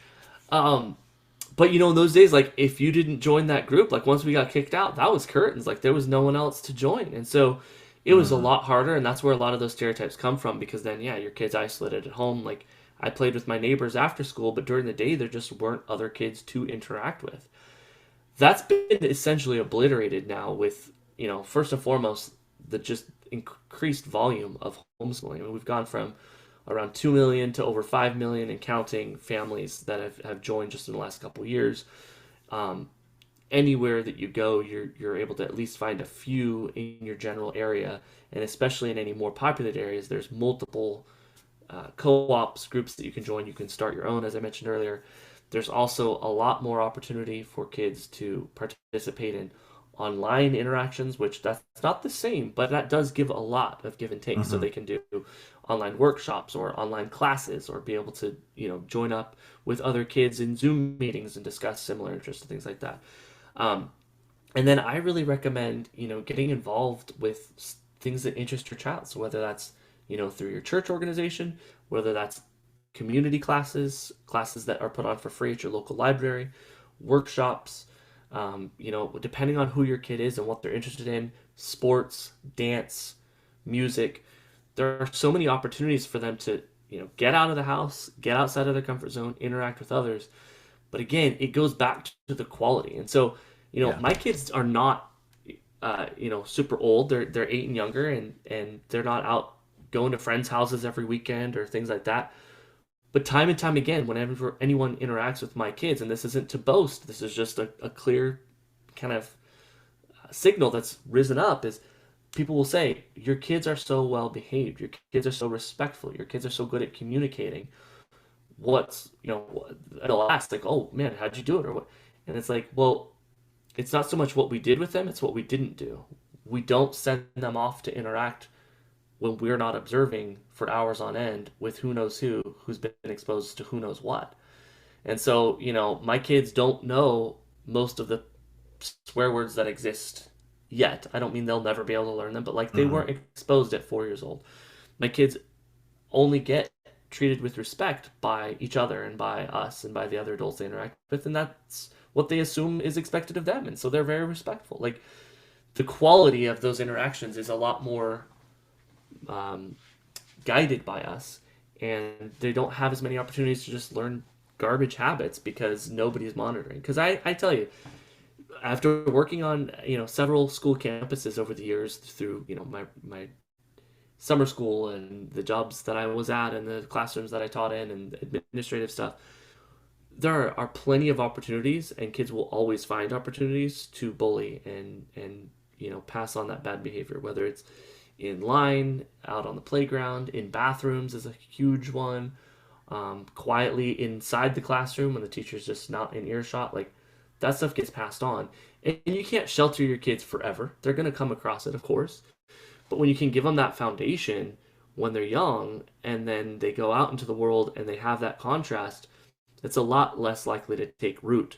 But you know, in those days, like if you didn't join that group, like once we got kicked out, that was curtains. Like there was no one else to join, and so it was a lot harder. And that's where a lot of those stereotypes come from. Because then, yeah, your kid's isolated at home. Like I played with my neighbors after school, but during the day there just weren't other kids to interact with. That's been essentially obliterated now with, you know, first and foremost, the just increased volume of homeschooling. I mean, we've gone from around 2 million to over 5 million and counting families that have joined just in the last couple of years. Anywhere that you go, you're able to at least find a few in your general area, and especially in any more populated areas, there's multiple co-ops, groups that you can join. You can start your own, as I mentioned earlier. There's also a lot more opportunity for kids to participate in online interactions, which that's not the same, but that does give a lot of give and take. So they can do online workshops or online classes, or be able to, you know, join up with other kids in Zoom meetings and discuss similar interests and things like that. And then I really recommend, you know, getting involved with things that interest your child. So whether that's, you know, through your church organization, whether that's community classes that are put on for free at your local library, workshops, you know, depending on who your kid is and what they're interested in, sports, dance, music, there are so many opportunities for them to, you know, get out of the house, get outside of their comfort zone, interact with others. But again, it goes back to the quality. And so, you know, my kids are not, you know, super old. They're 8 and younger, and they're not out going to friends' houses every weekend or things like that. But time and time again, whenever anyone interacts with my kids, and this isn't to boast, this is just a clear kind of signal that's risen up, is people will say, your kids are so well behaved, your kids are so respectful, your kids are so good at communicating. What's, you know, and they'll ask like, oh man, how'd you do it, or what? And it's like, well, it's not so much what we did with them, it's what we didn't do. We don't send them off to interact when we're not observing for hours on end with who knows who's been exposed to who knows what. And so, my kids don't know most of the swear words that exist yet. I don't mean they'll never be able to learn them, but like they Mhm. weren't exposed at 4 years old. My kids only get treated with respect by each other and by us and by the other adults they interact with, and that's what they assume is expected of them. And so they're very respectful. Like the quality of those interactions is a lot more um, guided by us, and they don't have as many opportunities to just learn garbage habits because nobody's monitoring. Because I tell you, after working on several school campuses over the years through my summer school and the jobs that I was at and the classrooms that I taught in and administrative stuff, there are plenty of opportunities, and kids will always find opportunities to bully and pass on that bad behavior, whether it's in line, out on the playground, in bathrooms is a huge one, quietly inside the classroom when the teacher's just not in earshot. Like that stuff gets passed on, and you can't shelter your kids forever. They're going to come across it, of course, but when you can give them that foundation when they're young, and then they go out into the world and they have that contrast, it's a lot less likely to take root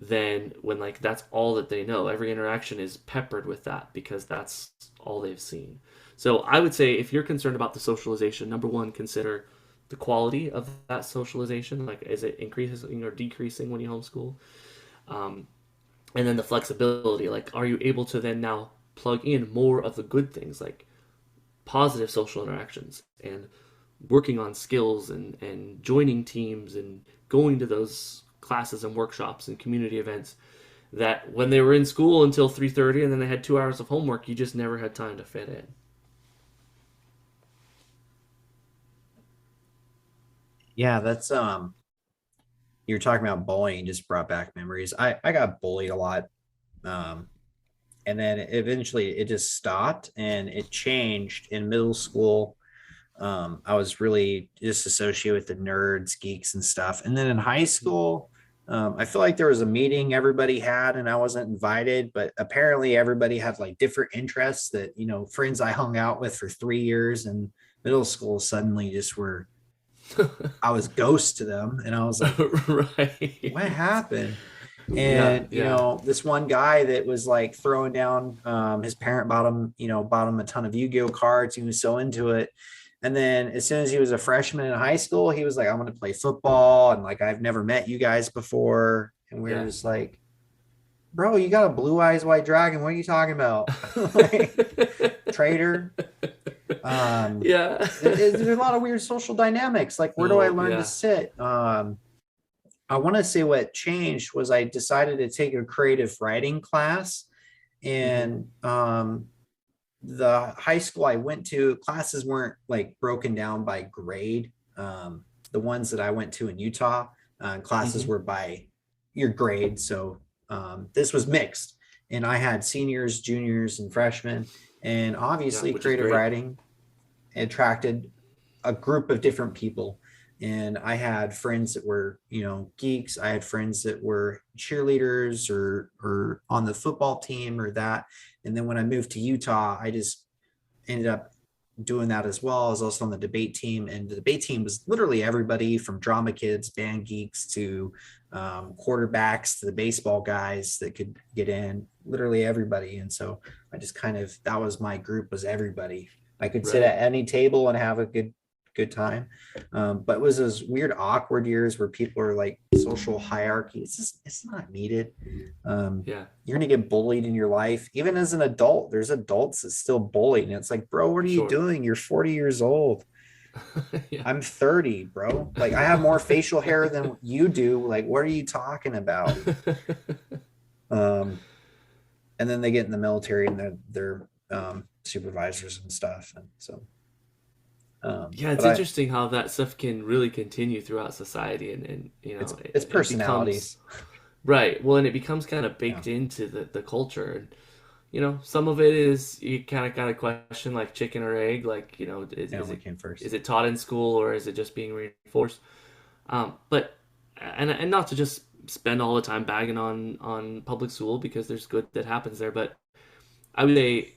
than when like that's all that they know. Every interaction is peppered with that because that's all they've seen. So I would say if you're concerned about the socialization, number one, consider the quality of that socialization. Like, is it increasing or decreasing when you homeschool? Um, and then the flexibility. Like, are you able to then now plug in more of the good things, like positive social interactions and working on skills and joining teams and going to those classes and workshops and community events that when they were in school until 3:30 and then they had 2 hours of homework, you just never had time to fit in. Yeah, that's you're talking about bullying just brought back memories. I got bullied a lot. Um and then eventually it just stopped and it changed in middle school. I was really just associated with the nerds, geeks, and stuff. And then in high school, I feel like there was a meeting everybody had, and I wasn't invited. But apparently, everybody had like different interests that friends I hung out with for 3 years in middle school suddenly just were. I was ghost to them, and I was like, "What Right. happened?" Yeah, And yeah, this one guy that was like throwing down, his parent bought him a ton of Yu-Gi-Oh cards. He was so into it. And then as soon as he was a freshman in high school, he was like, I'm going to play football. And like, I've never met you guys before. And we were yeah. just like, bro, you got a blue eyes white dragon. What are you talking about? Like, traitor. Yeah. There's a lot of weird social dynamics. Like, where do I Oh, learn to yeah. sit? I want to say what changed was I decided to take a creative writing class. Hmm. And the high school I went to, classes weren't like broken down by grade. The ones that I went to in Utah, classes Hmm. were by your grade. So this was mixed. And I had seniors, juniors, and freshmen. And Yeah, obviously, which is creative great. writing attracted a group of different people. And I had friends that were geeks. I had friends that were cheerleaders or on the football team or that. And then when I moved to Utah, I just ended up doing that as well. I was also on the debate team, and the debate team was literally everybody from drama kids, band geeks, to quarterbacks, to the baseball guys that could get in, literally everybody. And so I just kind of, that was my group, was everybody. I could sit Right. at any table and have a good time. But it was those weird awkward years where people are like social hierarchy. It's not needed. um, Yeah. you're gonna get bullied in your life. Even as an adult, there's adults that still bully. And it's like, bro, what are you Sure. doing? You're 40 years old. Yeah. I'm 30, bro. Like, I have more facial hair than you do. Like, what are you talking about? Um, and then they get in the military and they're supervisors and stuff. And so, Yeah, it's but I, interesting how that stuff can really continue throughout society, and it's it becomes personalities. right. Well, and it becomes kind of Yeah. baked into the culture. And some of it is you kind of got to question like chicken or egg, like Yeah. What came is first? it taught in school or is it just being reinforced? But and not to just spend all the time bagging on public school because there's good that happens there, but I would say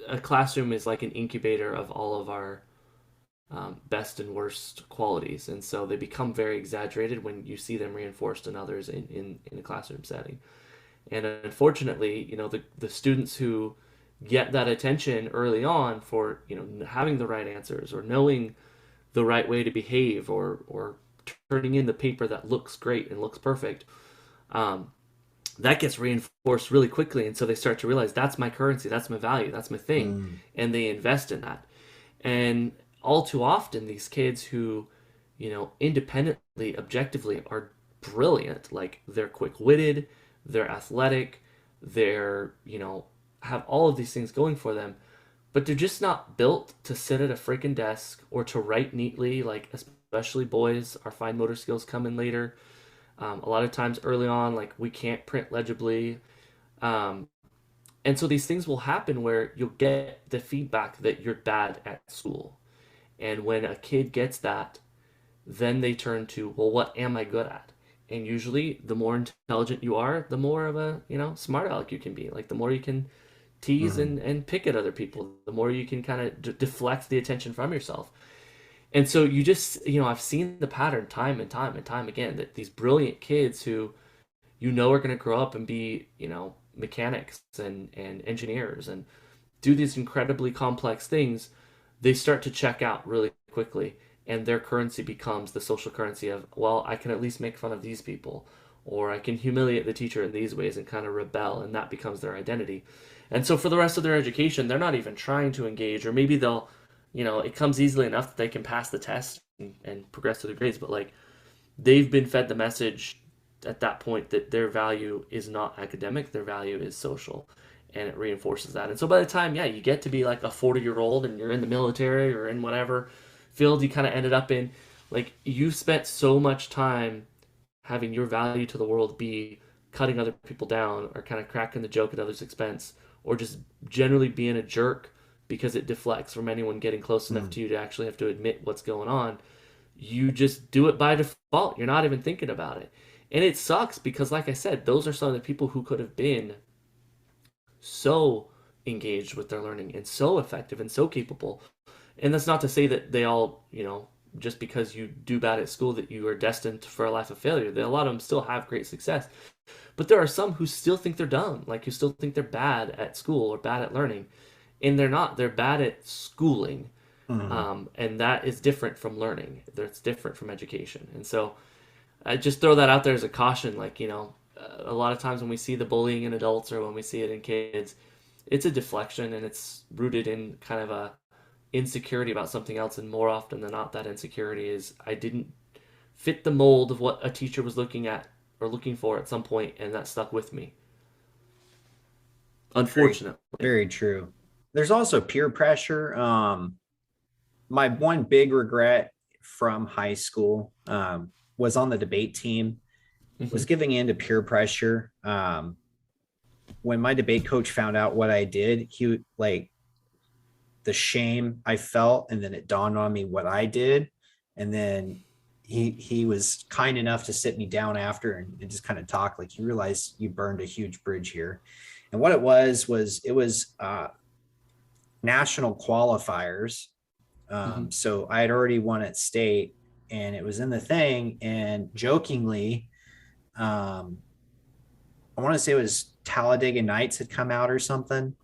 a classroom is like an incubator of all of our best and worst qualities, and so they become very exaggerated when you see them reinforced in others in a classroom setting. And unfortunately, the students who get that attention early on for having the right answers or knowing the right way to behave or turning in the paper that looks great and looks perfect, that gets reinforced really quickly, and so they start to realize that's my currency, that's my value, that's my thing, and they invest in that. And all too often, these kids who, independently, objectively are brilliant, like they're quick-witted, they're athletic, they're, have all of these things going for them, but they're just not built to sit at a freaking desk or to write neatly. Like, especially boys, our fine motor skills come in later. A lot of times early on, like, we can't print legibly. And so these things will happen where you'll get the feedback that you're bad at school. And when a kid gets that, then they turn to, well, what am I good at? And usually the more intelligent you are, the more of a, smart aleck you can be. Like, the more you can tease and pick at other people, the more you can kind of deflect the attention from yourself. And so you just, I've seen the pattern time and time and time again, that these brilliant kids who, are going to grow up and be, mechanics and engineers and do these incredibly complex things, they start to check out really quickly. And their currency becomes the social currency of, well, I can at least make fun of these people, or I can humiliate the teacher in these ways and kind of rebel, and that becomes their identity. And so for the rest of their education, they're not even trying to engage, or maybe they'll, it comes easily enough that they can pass the test and progress to the grades, but like, they've been fed the message at that point that their value is not academic, their value is social, and it reinforces that. And so by the time, you get to be like a 40-year-old and you're in the military or in whatever field you kind of ended up in, like, you've spent so much time having your value to the world be cutting other people down or kind of cracking the joke at others' expense, or just generally being a jerk because it deflects from anyone getting close enough to you to actually have to admit what's going on. You just do it by default. You're not even thinking about it. And it sucks because, like I said, those are some of the people who could have been so engaged with their learning and so effective and so capable. And that's not to say that they all, just because you do bad at school that you are destined for a life of failure. A lot of them still have great success. But there are some who still think they're dumb, like who still think they're bad at school or bad at learning. And they're not. They're bad at schooling. And that is different from learning. It's different from education. And so I just throw that out there as a caution. Like, a lot of times when we see the bullying in adults or when we see it in kids, it's a deflection and it's rooted in kind of a insecurity about something else. And more often than not, that insecurity is, I didn't fit the mold of what a teacher was looking at or looking for at some point, and that stuck with me. Unfortunately. Very true. There's also peer pressure. My one big regret from high school was on the debate team, was giving in to peer pressure. When my debate coach found out what I did, he the shame I felt, and then it dawned on me what I did. And then he was kind enough to sit me down after and just kind of talk, like, you realize you burned a huge bridge here. And what it was national qualifiers. So I had already won at state, and it was in the thing. And jokingly, I want to say it was Talladega Nights had come out or something.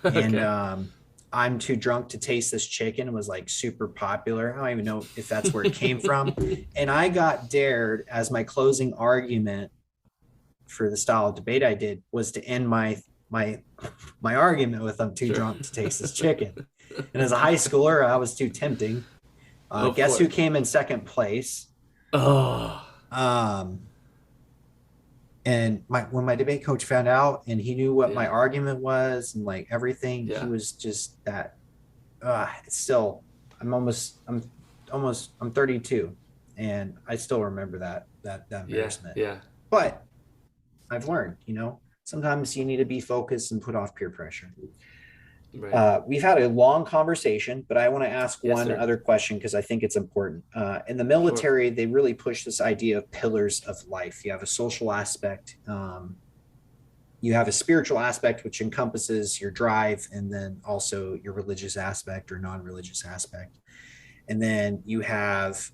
And Okay. I'm too drunk to taste this chicken was like super popular. I don't even know if that's where it came from. And I got dared, as my closing argument for the style of debate I did was to end my argument with, I'm too drunk to taste this chicken. And as a high schooler, I was too tempting. Guess who came in second place? And when my debate coach found out and he knew what my argument was and like everything, he was just that. It's still, I'm 32, and I still remember that embarrassment. Yeah. But I've learned, sometimes you need to be focused and put off peer pressure. Right. We've had a long conversation, but I want to ask one other question because I think it's important. In the military, they really push this idea of pillars of life. You have a social aspect. you have a spiritual aspect, which encompasses your drive, and then also your religious aspect or non-religious aspect. And then you have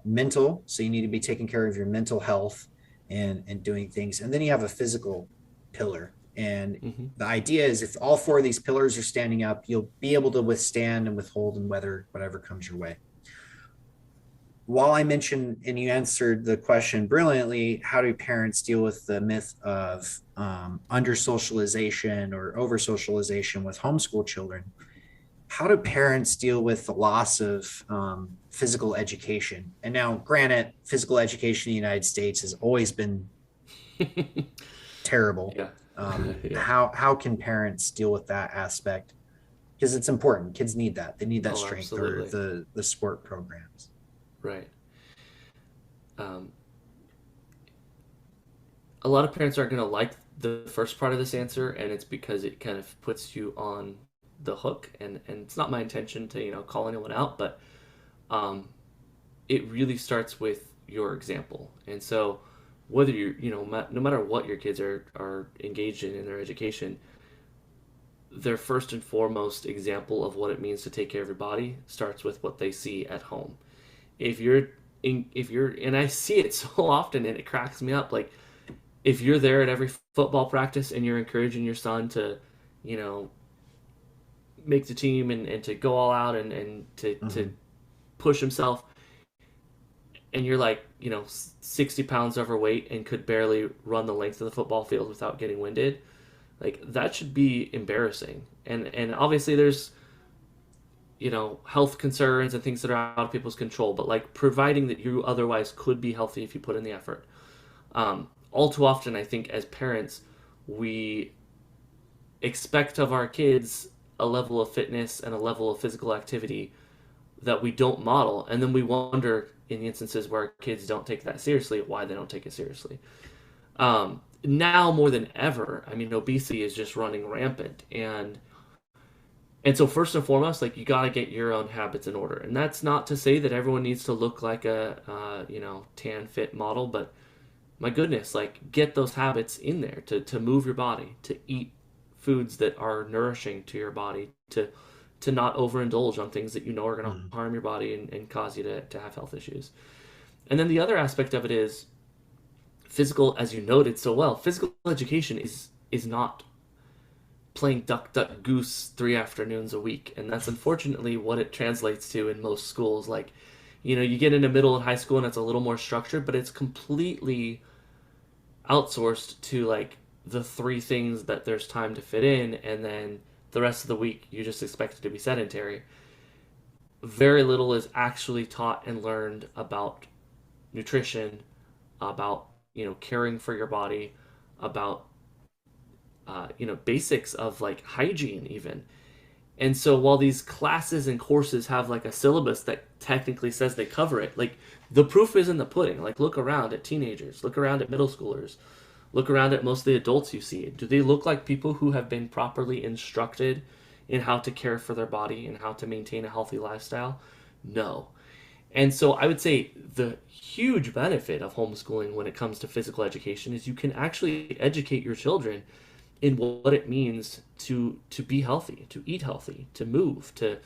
mental, so you need to be taking care of your mental health and doing things. And then you have a physical pillar. And Mm-hmm. the idea is if all four of these pillars are standing up, you'll be able to withstand and withhold and weather whatever comes your way. While I mentioned, and you answered the question brilliantly, how do parents deal with the myth of under socialization or over socialization with homeschool children? How do parents deal with the loss of physical education? And now, granted, physical education in the United States has always been terrible. Yeah. Yeah. How can parents deal with that aspect? Because it's important. Kids need that. They need that Oh, strength absolutely. or the sport programs. Right. A lot of parents aren't going to like the first part of this answer, and it's because it kind of puts you on the hook. And it's not my intention to call anyone out, but it really starts with your example. And so whether you're no matter what your kids are engaged in their education, their first and foremost example of what it means to take care of your body starts with what they see at home. If you're and I see it so often, and it cracks me up, like if you're there at every football practice and you're encouraging your son to you know make the team and to go all out and to push himself, and you're like 60 pounds overweight and could barely run the length of the football field without getting winded, like that should be embarrassing. And obviously there's health concerns and things that are out of people's control, but like providing that you otherwise could be healthy if you put in the effort. All too often, I think as parents, we expect of our kids a level of fitness and a level of physical activity that we don't model, and then we wonder in the instances where our kids don't take that seriously why they don't take it seriously. Now more than ever, I mean, obesity is just running rampant, and so first and foremost, like you got to get your own habits in order. And that's not to say that everyone needs to look like a tan fit model, but my goodness, like get those habits in there to move your body, to eat foods that are nourishing to your body, to not overindulge on things that are going to harm your body and cause you to have health issues. And then the other aspect of it is physical, as you noted so well. Physical education is not playing duck duck goose 3 afternoons a week, and that's unfortunately what it translates to in most schools. Like you get into middle and high school and it's a little more structured, but it's completely outsourced to like the 3 things that there's time to fit in, and then the rest of the week you just expect it to be sedentary. Very little is actually taught and learned about nutrition, about caring for your body, about basics of like hygiene even. And so while these classes and courses have like a syllabus that technically says they cover it, like the proof is in the pudding. Like look around at teenagers, look around at middle schoolers, look around at most of the adults you see. Do they look like people who have been properly instructed in how to care for their body and how to maintain a healthy lifestyle? No. And so I would say the huge benefit of homeschooling when it comes to physical education is you can actually educate your children in what it means to be healthy, to eat healthy, to move, to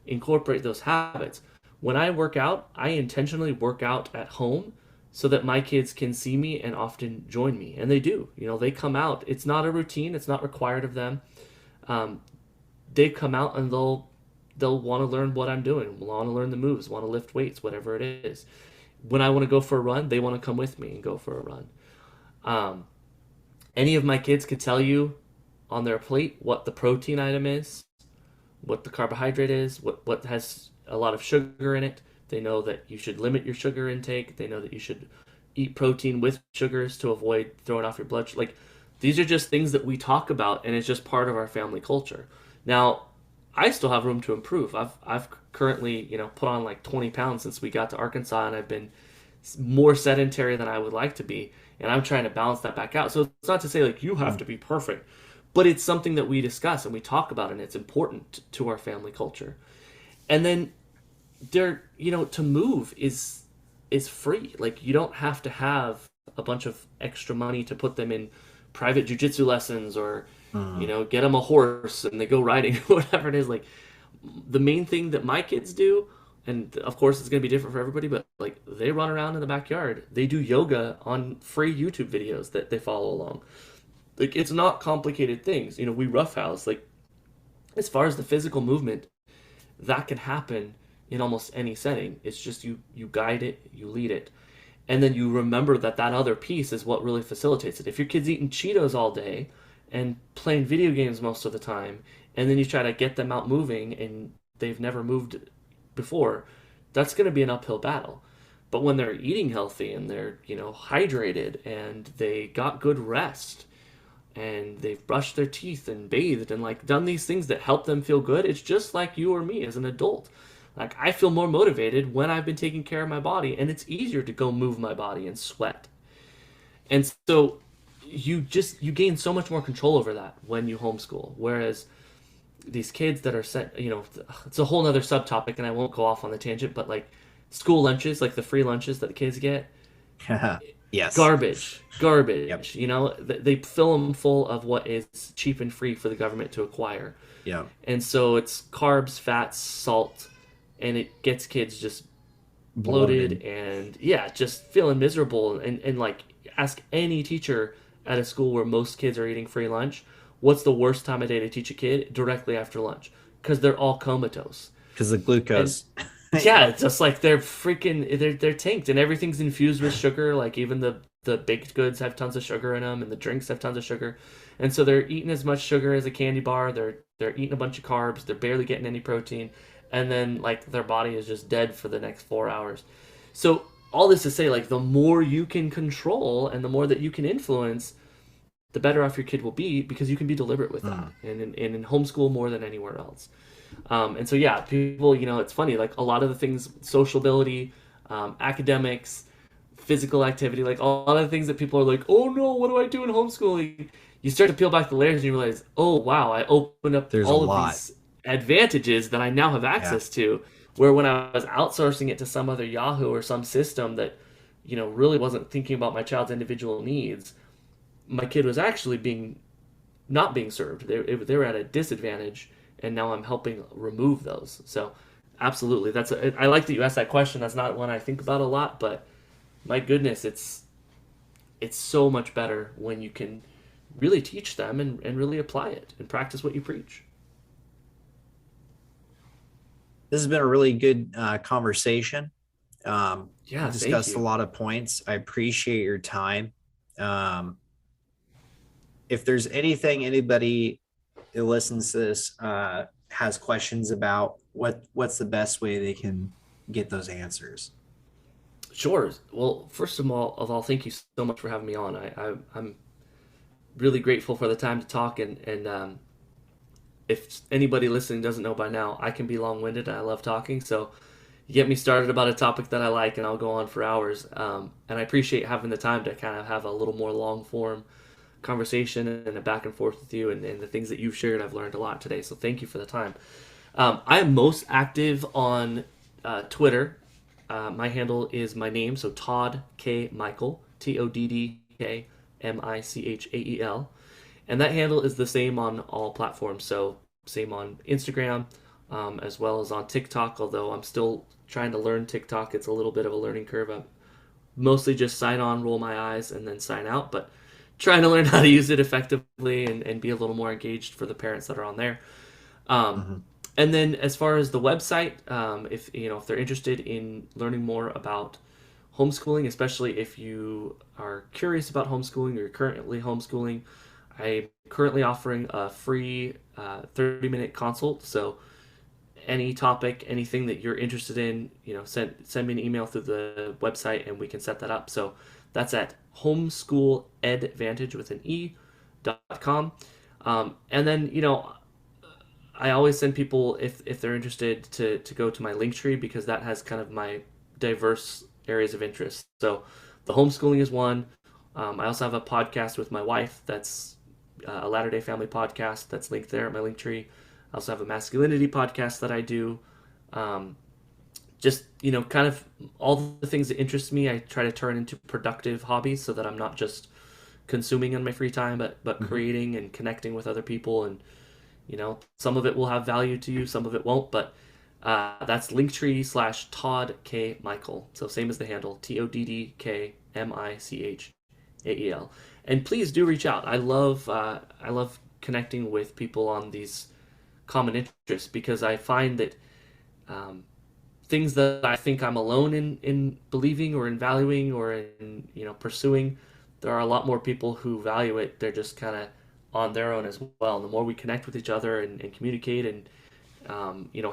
incorporate those habits. When I work out, I intentionally work out at home so that my kids can see me and often join me. And they do. They come out. It's not a routine. It's not required of them. They come out and they'll want to learn what I'm doing, want to learn the moves, want to lift weights, whatever it is. When I want to go for a run, they want to come with me and go for a run. Any of my kids could tell you on their plate what the protein item is, what the carbohydrate is, what has a lot of sugar in it. They know that you should limit your sugar intake. They know that you should eat protein with sugars to avoid throwing off your blood sugar. Like these are just things that we talk about, and it's just part of our family culture. Now, I still have room to improve. I've currently put on like 20 pounds since we got to Arkansas, and I've been more sedentary than I would like to be, and I'm trying to balance that back out. So it's not to say like you have to be perfect, but it's something that we discuss and we talk about, and it's important to our family culture. And then to move is free. Like you don't have to have a bunch of extra money to put them in private jujitsu lessons, or Mhm. get them a horse and they go riding, whatever it is. Like, the main thing that my kids do, and of course it's going to be different for everybody, but like, they run around in the backyard, they do yoga on free YouTube videos that they follow along. Like, it's not complicated things. We roughhouse. Like, as far as the physical movement, that can happen in almost any setting. It's just you guide it, you lead it, and then you remember that other piece is what really facilitates it. If your kid's eating Cheetos all day and playing video games most of the time, and then you try to get them out moving and they've never moved before, that's going to be an uphill battle. But when they're eating healthy and they're hydrated and they got good rest and they've brushed their teeth and bathed and like done these things that help them feel good, it's just like you or me as an adult. Like, I feel more motivated when I've been taking care of my body, and it's easier to go move my body and sweat. And so you gain so much more control over that when you homeschool. Whereas these kids that are sent, it's a whole nother subtopic, and I won't go off on the tangent, but like, school lunches, like the free lunches that the kids get, Yes. garbage. Yep. They fill them full of what is cheap and free for the government to acquire. Yep. And so it's carbs, fats, salt, and it gets kids just bloated and just feeling miserable. And like, ask any teacher at a school where most kids are eating free lunch, what's the worst time of day to teach a kid? Directly after lunch, because they're all comatose. Because the glucose. Yeah, it's just like they're freaking, they're tanked, and everything's infused with sugar. Like, even the baked goods have tons of sugar in them, and the drinks have tons of sugar, and so they're eating as much sugar as a candy bar. They're eating a bunch of carbs. They're barely getting any protein, and then like, their body is just dead for the next 4 hours. So all this to say, like, the more you can control and the more that you can influence, the better off your kid will be, because you can be deliberate with that, and in homeschool more than anywhere else. And so, yeah, people, it's funny, like, a lot of the things, social ability, academics, physical activity, like, a lot of the things that people are like, oh no, what do I do in homeschooling? You start to peel back the layers and you realize, oh wow, I opened up There's all a of lot. these advantages that I now have access to, where when I was outsourcing it to some other Yahoo or some system that, really wasn't thinking about my child's individual needs, my kid was actually not being served. They were at a disadvantage, and now I'm helping remove those. So, absolutely, I like that you asked that question. That's not one I think about a lot, but my goodness, it's so much better when you can really teach them and really apply it and practice what you preach. This has been a really good conversation. Yeah, thank Discussed a you. lot of points. I appreciate your time. If there's anything anybody who listens to this has questions about, what's the best way they can get those answers? Sure. Well, first of all, thank you so much for having me on. I'm really grateful for the time to talk, and if anybody listening doesn't know by now, I can be long-winded and I love talking. So you get me started about a topic that I like, and I'll go on for hours. And I appreciate having the time to kind of have a little more long-form conversation and a back and forth with you, and the things that you've shared. I've learned a lot today, so thank you for the time. I am most active on Twitter. My handle is my name, so Todd K Michael, TODDK MICHAEL, and that handle is the same on all platforms. So same on Instagram, as well as on TikTok. Although I'm still trying to learn TikTok, it's a little bit of a learning curve. I'm mostly just sign on, roll my eyes, and then sign out, but trying to learn how to use it effectively and be a little more engaged for the parents that are on there. Mhm. And then as far as the website, if they're interested in learning more about homeschooling, especially if you are curious about homeschooling or you're currently homeschooling, I'm currently offering a free 30-minute consult. So any topic, anything that you're interested in, send me an email through the website and we can set that up. So that's at Homeschool Edvantage with an E.com. And then, I always send people, if they're interested, to go to my Linktree, because that has kind of my diverse areas of interest. So the homeschooling is one. I also have a podcast with my wife that's a Latter-day Family podcast that's linked there at my Linktree. I also have a masculinity podcast that I do. Just, kind of all the things that interest me, I try to turn into productive hobbies so that I'm not just consuming in my free time, but creating and connecting with other people. And some of it will have value to you, some of it won't. But that's Linktree/Todd K Michael. So same as the handle, TODDKMICHAEL. And please do reach out. I love connecting with people on these common interests, because I find that things that I think I'm alone in believing or in valuing or in pursuing, there are a lot more people who value it. They're just kind of on their own as well. And the more we connect with each other and communicate and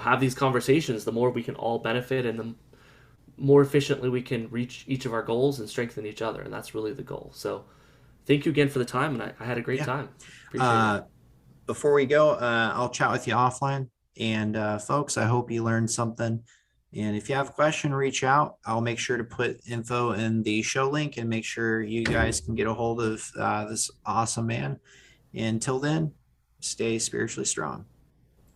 have these conversations, the more we can all benefit, and the more efficiently we can reach each of our goals and strengthen each other. And that's really the goal. So thank you again for the time, and I had a great time. Appreciate it. Before we go, I'll chat with you offline. And folks, I hope you learned something. And if you have a question, reach out. I'll make sure to put info in the show link and make sure you guys can get a hold of this awesome man. Until then, stay spiritually strong.